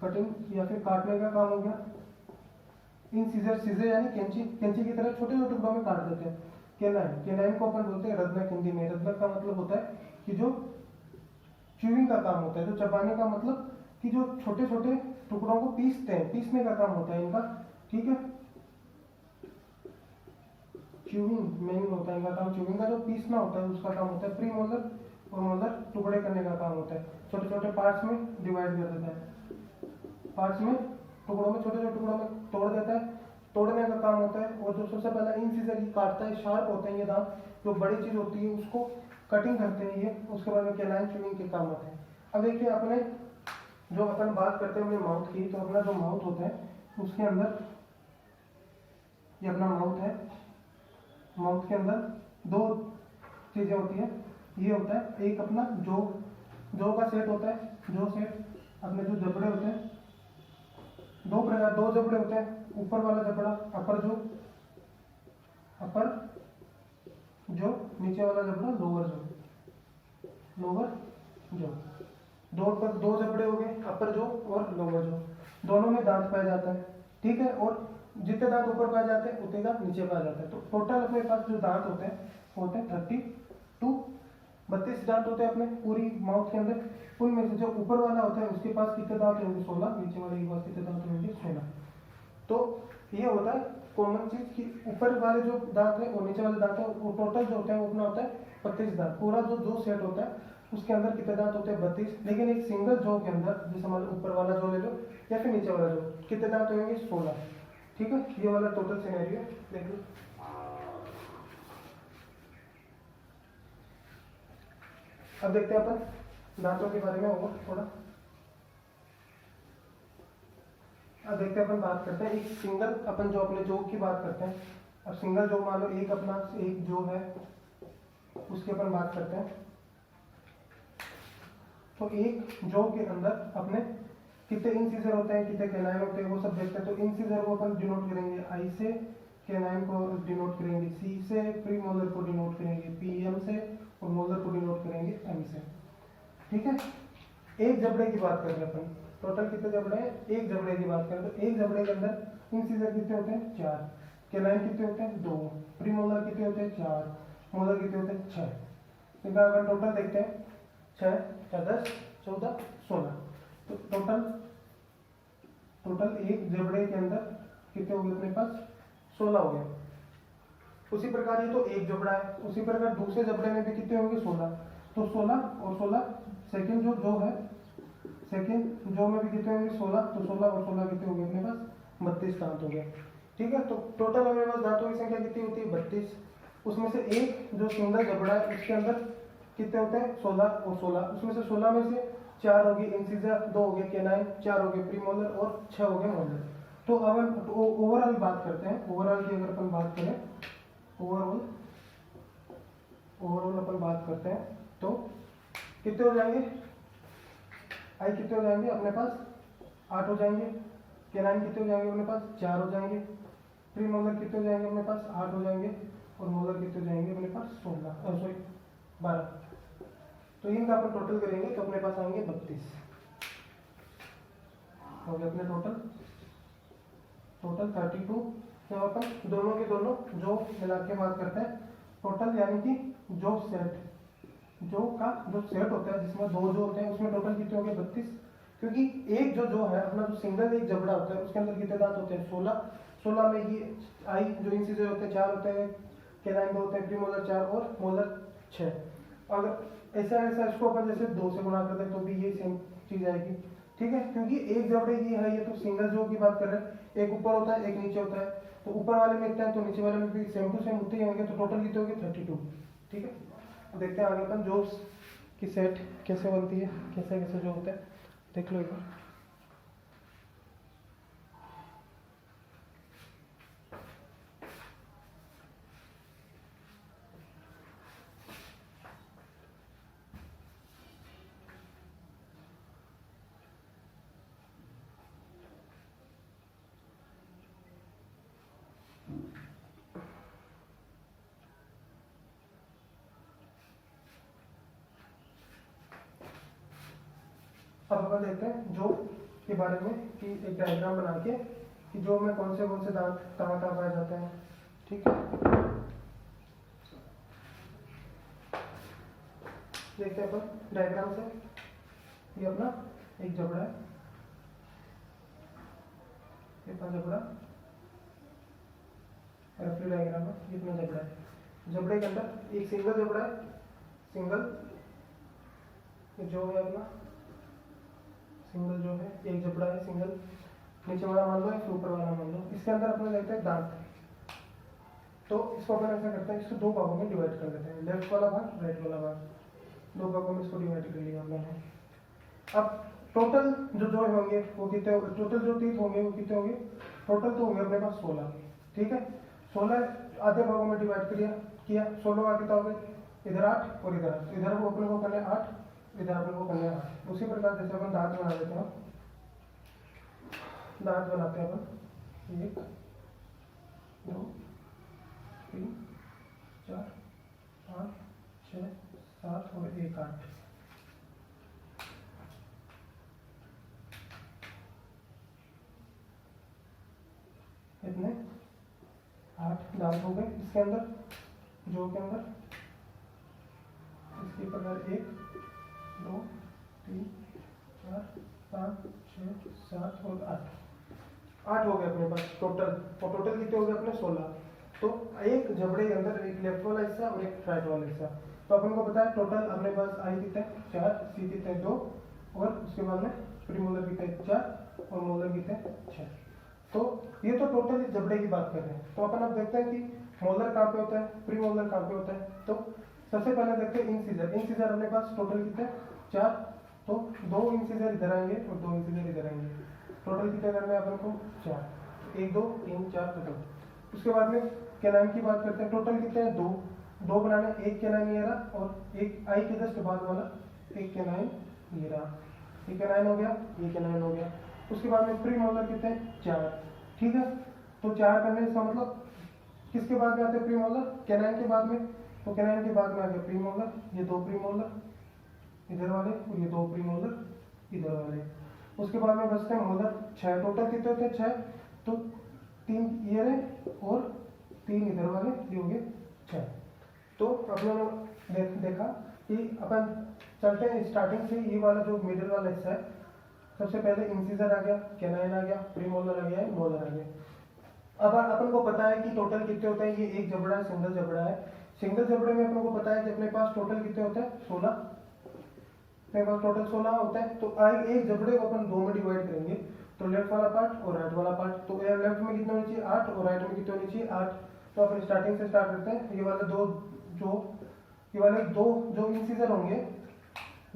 कटिंग या फिर काटने का काम हो गया। इंसीजर, सीजर यानी कैंची, कैंची की तरह छोटे छोटे टुकड़ों में काट देते हैं। केनाइन, केनाइन को अपन बोलते हैं रत्नक हिंदी में। रत्नक का मतलब होता है कि जो च्यूइंग का काम होता है, जो चबाने का मतलब कि जो छोटे छोटे टुकड़ों को पीसते हैं, पीसने का काम होता है इनका, ठीक है। च्यूइंग मेन होता है इनका काम, च्यूइंग का जो पीसना होता है उसका काम होता है। प्री मोलर और मोलर टुकड़े करने का काम होता है, छोटे छोटे पार्ट्स में डिवाइड कर देता है, पार्ट्स में, टुकड़ों में, छोटे छोटे टुकड़ों में तोड़ देता है, तोड़ने का काम होता है। और जो सबसे पहला इंसिजर ये काटता है, शार्प होते हैं ये दांत, जो बड़ी चीज होती है उसको कटिंग करते हैं ये। उसके बाद में कैनाइन च्यूइंग के काम आते हैं। अब देखिए अपने जो अपन बात करते हैं अपने माउथ की, तो अपना जो माउथ होता है उसके अंदर, ये अपना माउथ है, माउथ के अंदर 2 चीजें होती है। ये होता है एक अपना जो का सेट होता है, जो सेट, अपने जो जबड़े होते हैं, 2 प्रकार, 2 जबड़े होते हैं। ऊपर वाला जबड़ा अपर जो, अपर जो, नीचे वाला जबड़ा लोअर जो, लोअर जो। 2 जबड़े हो गए, अपर जो और लोअर जो। दोनों में दांत पाया जाता है, ठीक है। और जितने दांत ऊपर पाए जाते हैं उतने दांत नीचे पाया जाता है। तो टोटल अपने पास जो दांत होते हैं वो होते हैं 32 दांत होते हैं अपने पूरी माउथ के अंदर। उनमें से जो ऊपर वाला होता है उसके पास कितने दांत होंगे, 16। नीचे वाले के पास कितने दांत होंगे, 16। तो ये होता है कॉमन चीज कि ऊपर वाले जो दांत है और नीचे वाले दांत है वो टोटल जो होता है वो अपना होता है 32 दांत। पूरा जो सेट होता है उसके अंदर कितने दांत होते हैं 32। लेकिन एक सिंगल जॉ के अंदर जैसे मान लो ऊपर वाला जॉ ले लो या फिर नीचे वाला जॉ, कितने दांत होंगे 16। ठीक है, ये वाला टोटल सिनेरियो देख लो। अब देखते हैं अपन दांतों के बारे में और थोड़ा। अब देखते हैं अपन बात करते हैं एक सिंगल, अपन जो अपने जॉ की बात करते हैं। अब सिंगल जॉ मान लो एक अपना एक जॉ है उसकी अपन बात करते हैं। तो एक जॉ के अंदर अपने कितने इंसिजर होते हैं, कितने कैनाइन होते हैं, वो सब देखते हैं। तो इंसिजर को अपन डिनोट करेंगे आई से, कैनाइन को डिनोट करेंगे सी से, प्रीमोलर को डिनोट करेंगे पीएम से और मोलर को डिनोट करेंगे एम से। ठीक है, एक जबड़े की बात कर रहे हैं अपन। टोटल कितने जबड़े हैं, एक जबड़े की बात करें तो एक जबड़े के अंदर इंसिजर कितने होते हैं 4, कैनाइन कितने होते हैं 2, प्रीमोलर कितने होते हैं 4, मोलर कितने होते हैं 6। इनका अगर टोटल देखते हैं 6 10 14 16। तो टोटल एक जबड़े के अंदर कितने हो गए अपने पास 16 हो गए। उसी प्रकार ये तो एक जबड़ा है, उसी प्रकार दूसरे जबड़े में भी कितने होंगे 16। तो 16 और 16 सेकंड जो है सेकंड जो में भी कितने होंगे 16। तो 16 और 16 कितने हो गए अपने पास 32 दांत हो गए। ठीक है, तो टोटल हमारे पास दांतों की संख्या कितनी होती है 32। उसमें से एक जो सिंगल जबड़ा है उसके अंदर कितने होते हैं 16 और 16। उसमें से 16 में से 4 हो गए इंसिजर, 2 हो गए कैनाइन, 4 हो गए प्रीमोलर और 6 हो गए मोलर। तो अगर ओवरऑल बात करते हैं, ओवरऑल की अगर अपन बात करें, ओवरऑल अपन बात करते हैं तो कितने हो जाएंगे, आई कितने हो जाएंगे अपने पास 8 हो जाएंगे, कैनाइन कितने हो जाएंगे अपने पास 4 हो जाएंगे, प्रीमोलर कितने हो जाएंगे अपने पास 8 हो जाएंगे और मोलर कितने हो जाएंगे अपने पास 12। तो इनका अपन टोटल करेंगे तो अपने पास आएंगे 32 हो गए अपने टोटल 32। जब अपन दोनों के दोनों जो मिला के बात करते हैं टोटल, यानी कि जो सेट होता है जिसमें 2 जो होते हैं उसमें टोटल कितने हो गए 32। क्योंकि एक जो है अपना जो सिंगल एक जबड़ा होता है उसके अंदर कितने दांत होते हैं 16 में ये आई जो इंसिजर होते हैं 4 होते हैं, कैनाइन 2 होते हैं, प्रीमोलर 4 और मोलर 6। अगर ऐसा इसको अपन जैसे 2 से गुणा करते हैं तो भी ये सेम चीज आएगी। ठीक है, क्योंकि एक जबड़े की है ये तो सिंगल जो की बात कर रहे हैं, एक ऊपर होता है एक नीचे होता है। तो ऊपर वाले में इतना है तो नीचे वाले में भी सेम टू सेम उतने ही होंगे। तो टोटल कितने होंगे 32। ठीक है, देखते हैं आगे अपन जॉब्स की सेट कैसे बनती है, कैसे कैसे जो होता है देख लो एक बार। अब अपन देखते हैं जॉब के बारे में कि एक डायग्राम बना के कि जॉब में कौन से दांत कहाँ पाए जाते हैं। ठीक है, देखते हैं अपन डायग्राम से। ये अपना एक जबड़ा है, ये अपना जबड़ा रफली डायग्राम है। ये अपना जबड़ा है, जबड़े के अंदर एक सिंगल जबड़ा है, सिंगल जो है अपना सिंगल जो है एक जबड़ा है सिंगल, नीचे वाला मान लो या फिर ऊपर वाला मान लो। इसके अंदर अपने लेते हैं दांत। तो इसको अपन ऐसा करते हैं, इसको 2 भागों में डिवाइड कर देते हैं, लेफ्ट वाला भाग राइट वाला भाग, 2 भागों में इसको डिवाइड कर लिया हमने। अब टोटल जो होंगे वो कितने, टोटल जो टीथ होंगे वो कितने होंगे, टोटल तो होंगे अपने पास 16। ठीक है, 16 आधे भागों में डिवाइड किया 16 का कितना हो गया इधर 8 और इधर 8। इधर को अपने को करना है 8, इधर अपने को करना है 8। उसी प्रकार जैसे अपन दांत बना देते हैं, दांत बनाते हैं अपन 1 2 3 4 5 6 7 और 1 8। इतने 8 दांत हो गए इसके अंदर, जो के अंदर इसके प्रकार 1 2 3 4 5 6 7 और 8। 8 हो गए अपने पास टोटल, और टोटल कितने हो गए अपने 16। तो एक जबड़े के अंदर एक लेफ्ट वाला हिस्सा और एक राइट वाला हिस्सा। तो अपन को पता है टोटल अपने पास आई कितने 4, सी कितने 2, और उसके बाद में प्रीमोलर कितने 4 और मोलर कितने 6। तो ये तो टोटल जबड़े की बात कर रहे हैं। तो अपन अब देखते हैं कि मोलर कहाँ पे होता है, प्रीमोलर कहाँ पे होता है। तो सबसे पहले देखते हैं इंसीजर। इंसीजर अपने पास टोटल कितने 4, तो 2 इंसीजर इधर आएंगे और 2 इंसीजर इधर आएंगे। टोटल कितने करने हैं अपन को 4, 1 2 3 4 खत्म। उसके बाद में कैनाइन की बात करते हैं। टोटल कितने हैं 2, 2 बनाने, एक कैनाइन ये रहा और एक आई के जस्ट बाद वाला एक कैनाइन ये रहा। ये कैनाइन हो गया, ये कैनाइन हो गया। उसके बाद में प्री मोलर कितने 4, ठीक है। तो 4 करने इसका मतलब किसके बाद में आते हैं प्री मोलर, कैनाइन के बाद में। तो कैनाइन के बाद में आ गया प्री मोलर, ये 2 प्री मोलर इधर वाले और ये 2 प्री मोलर इधर वाले। उसके बाद में बचते हैं मोलर 6। टोटल कितने होते हैं 6, तो 3 ये रहे और 3 इधर वाले, ये हो गए 6। तो अपने देखा कि अपन चलते हैं स्टार्टिंग से। ये वाला जो मिडिल वाला हिस्सा है, सबसे पहले इंसीजर आ गया, कैनाइन आ गया, प्रीमोलर आ गया, मोलर आ गया। अब अपन को पता है कि टोटल कितने होते हैं। ये एक जबड़ा है, सिंगल जबड़ा है। सिंगल जबड़े में अपन को पता है कि अपने पास टोटल कितने होते हैं 16, अपने पास टोटल 16 होता है। तो एक जबड़े को अपन 2 में डिवाइड करेंगे, तो लेफ्ट वाला पार्ट और राइट वाला पार्ट। तो लेफ्ट में कितने होनी चाहिए 8 और राइट में कितने होनी चाहिए 8। तो अपन स्टार्टिंग से स्टार्ट करते हैं। ये वाले दो जो इंसीजर होंगे,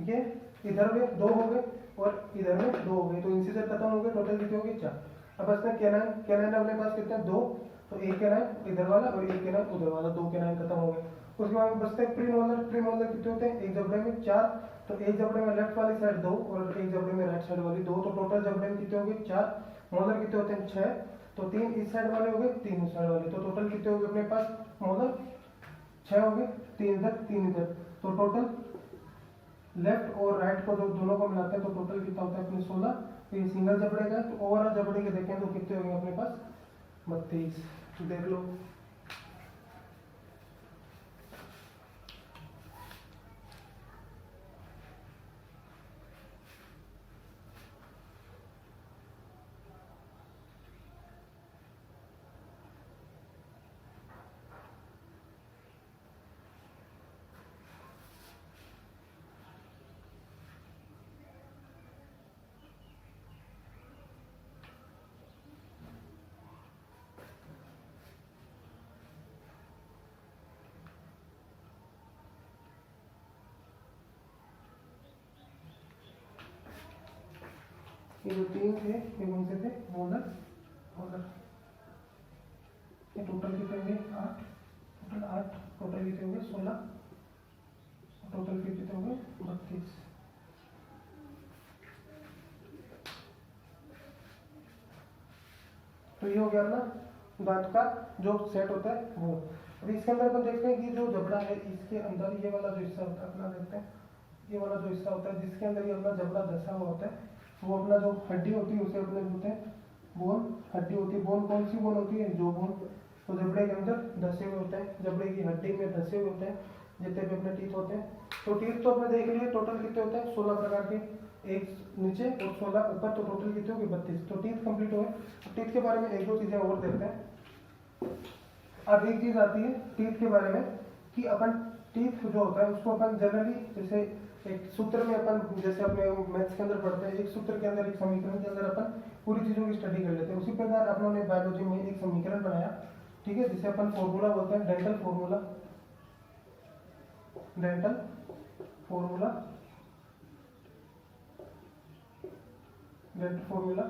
ये इधर में 2 हो गए और इधर में 2 हो गए, तो इंसीजर खत्म हो गए। टोटल कितने हो गए 4। अब बचते हैं कैनाइन। कैनाइन अपने पास कितने 2, तो एक कैनाइन इधर वाला और एक कैनाइन उधर वाला, 2 कैनाइन खत्म हो गए। उसके बाद बचते हैं प्रीमोलर। प्रीमोलर कितने होते हैं एक जबड़े में 4, तो एक जबड़े में लेफ्ट वाली साइड 2 और एक जबड़े में राइट साइड वाली 2, तो टोटल जबड़े में कितने हो गए 4। मोलर कितने होते हैं 6, तो 3 इस साइड वाले हो गए, 3 इस साइड वाले, तो टोटल कितने हो गए अपने पास मोलर 6 हो गए, 3 इधर 3 इधर। तो टोटल लेफ्ट और राइट को जो दोनों को मिलाते हैं तो टोटल कितना होता है अपने 16। तो ये सिंगल जबड़े का, तो ओवरऑल जबड़े के देखें तो कितने होंगे अपने पास 32। देख लो। ये जो 3 थे ये कौन से थे मोलर, मोलर। ये टोटल कितने होंगे 8, टोटल 8, टोटल कितने होंगे 16, टोटल फिर कितने होंगे 32। तो ये हो गया अपना दांत का जो सेट होता है वो। अब इसके अंदर अपन देखते हैं कि जो जबड़ा है इसके अंदर ये वाला जो हिस्सा होता है अपना, देखते हैं ये वाला जो हिस्सा होता है जिसके अंदर ये अपना जबड़ा धसा हुआ होता है, वो अपना जो हड्डी होती है उसे अपने बोलते हैं बोन। हड्डी होती है, बोन कौन सी बोन होती है जो बोन। तो जबड़े के अंदर धसे हुए होते हैं, जबड़े की हड्डी में धसे हुए होते हैं जितने भी अपने टीथ होते हैं। तो टीथ तो अपने देख लिए टोटल कितने होते हैं 16 प्रकार के, एक नीचे और 16 ऊपर, तो टोटल कितने हो गए 32। तो टीथ कंप्लीट हो गए। टीथ के बारे में एक दो चीजें और देखते हैं। अब एक चीज आती है टीथ के बारे में कि अपन टीथ जो होता है उसको अपन जनरली जैसे एक सूत्र में अपन जैसे अपने मैथ्स के अंदर पढ़ते हैं, एक सूत्र के अंदर एक समीकरण के अंदर अपन पूरी चीजों की स्टडी कर लेते हैं। उसी प्रकार अपनों ने बायोलॉजी में एक समीकरण बनाया, ठीक है, जिसे अपन फॉर्मूला बोलते हैं dental formula. Dental formula, dental formula.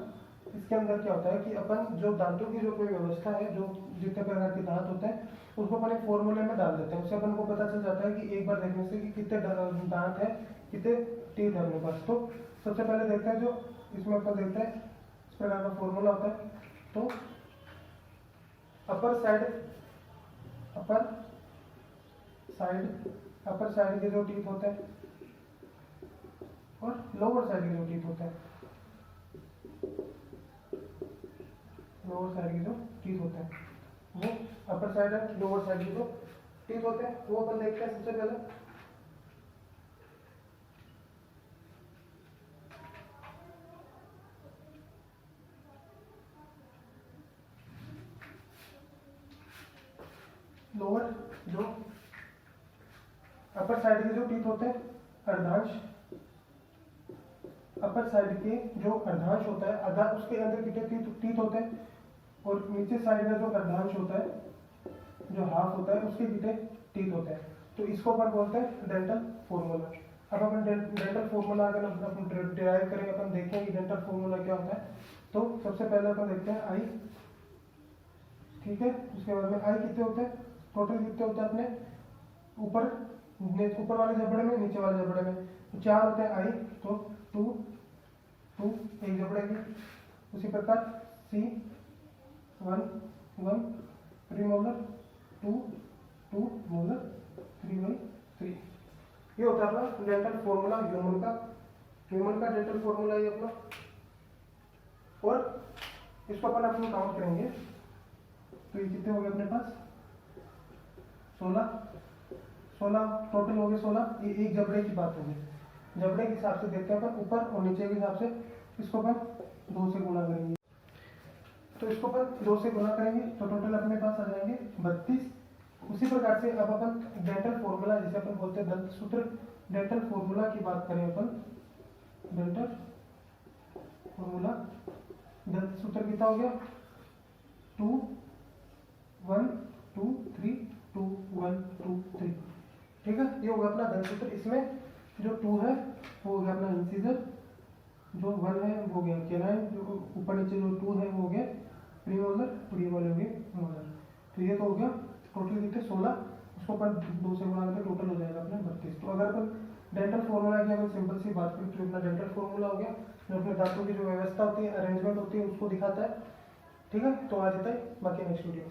इसके अंदर क्या होता है कि अपन जो दांतों की जो कोई व्यवस्था है, जो जितने प्रकार के दांत होते हैं उसको अपन एक फॉर्मूले में डाल देते हैं। उससे अपन को पता चल जाता है कि एक बार देखने से कि कितने दांत है, कितने टीथ है अपने पास। तो सबसे पहले देखते हैं जो इसमें अपन देखते हैं इस प्रकार का फॉर्मूला होता है। तो अपर साइड के जो टीथ होते हैं और लोअर साइड के जो टीथ होते हैं, लोअर साइड के जो टीथ होते हैं वो अपर साइड है, लोअर साइड के जो टीथ होते हैं वो अपन देखते हैं। सबसे पहले लोअर जो अपर साइड के जो टीथ होते हैं अर्धांश, अपर साइड के जो अर्धांश होता है आधा उसके अंदर कितने टीथ होते हैं, और नीचे साइड का जो अर्धांश होता है जो हाफ होता है उसके कितने टीथ होते हैं। तो इसको अपन बोलते हैं डेंटल फॉर्मूला। अब अपन डेंटल फॉर्मूला अगर अपन डिराइव करेंगे, अपन देखेंगे डेंटल फॉर्मूला क्या होता है। तो सबसे पहले अपन देखते हैं आई, ठीक है। उसके बाद में आई कितने होते हैं, टोटल कितने होते हैं अपने ऊपर वाले जबड़े में, नीचे वाले जबड़े में, तो 4 होते हैं आई, तो 2 एक जबड़े की। उसी प्रकार सी 1 प्रीमोलर, 2 मोलर, 3/3। ये होता है अपना डेंटल फॉर्मूला ह्यूमन का डेंटल फॉर्मूला ये अपना। और इसको अपन अपने काउंट करेंगे, तो ये कितने हो गए अपने पास 16 टोटल हो गए 16। ये एक जबड़े की बात होगी, जबड़े के हिसाब से देखते हैं अपन ऊपर और नीचे के हिसाब से। इसको अपन 2 से गुणा करेंगे, तो इसको अपन 2 से गुणा करेंगे तो टोटल अपने पास आ जाएंगे 32। उसी प्रकार से अब अपन डेंटल फॉर्मूला जिसे अपन बोलते हैं दंत सूत्र, डेंटल फॉर्मूला की बात करें अपन, डेंटल फॉर्मूला दंत सूत्र कितना हो गया 2 1 2 3 2 1 2 3, ठीक है। ये होगा अपना दंत सूत्र। इसमें जो 2 है वो हो गया अपना इंसिजर, जो 1 है वो हो गया कैनाइन, जो ऊपर नीचे जो 2 है वो हो गया प्रीमोलर, और ये वाले हो गए मोलर। तो ये तो हो गया टोटल कितने 16, उसको अपन 2 से गुणा करके टोटल हो जाएगा अपने 32। तो अगर अपन डेंटल फॉर्मूला की अगर सिंपल सी बात करें तो अपना डेंटल फॉर्मूला हो गया जो अपने दांतों की जो व्यवस्था होती है, अरेंजमेंट होती है, उसको दिखाता है, ठीक है। तो आज तक, बाकी नेक्स्ट वीडियो।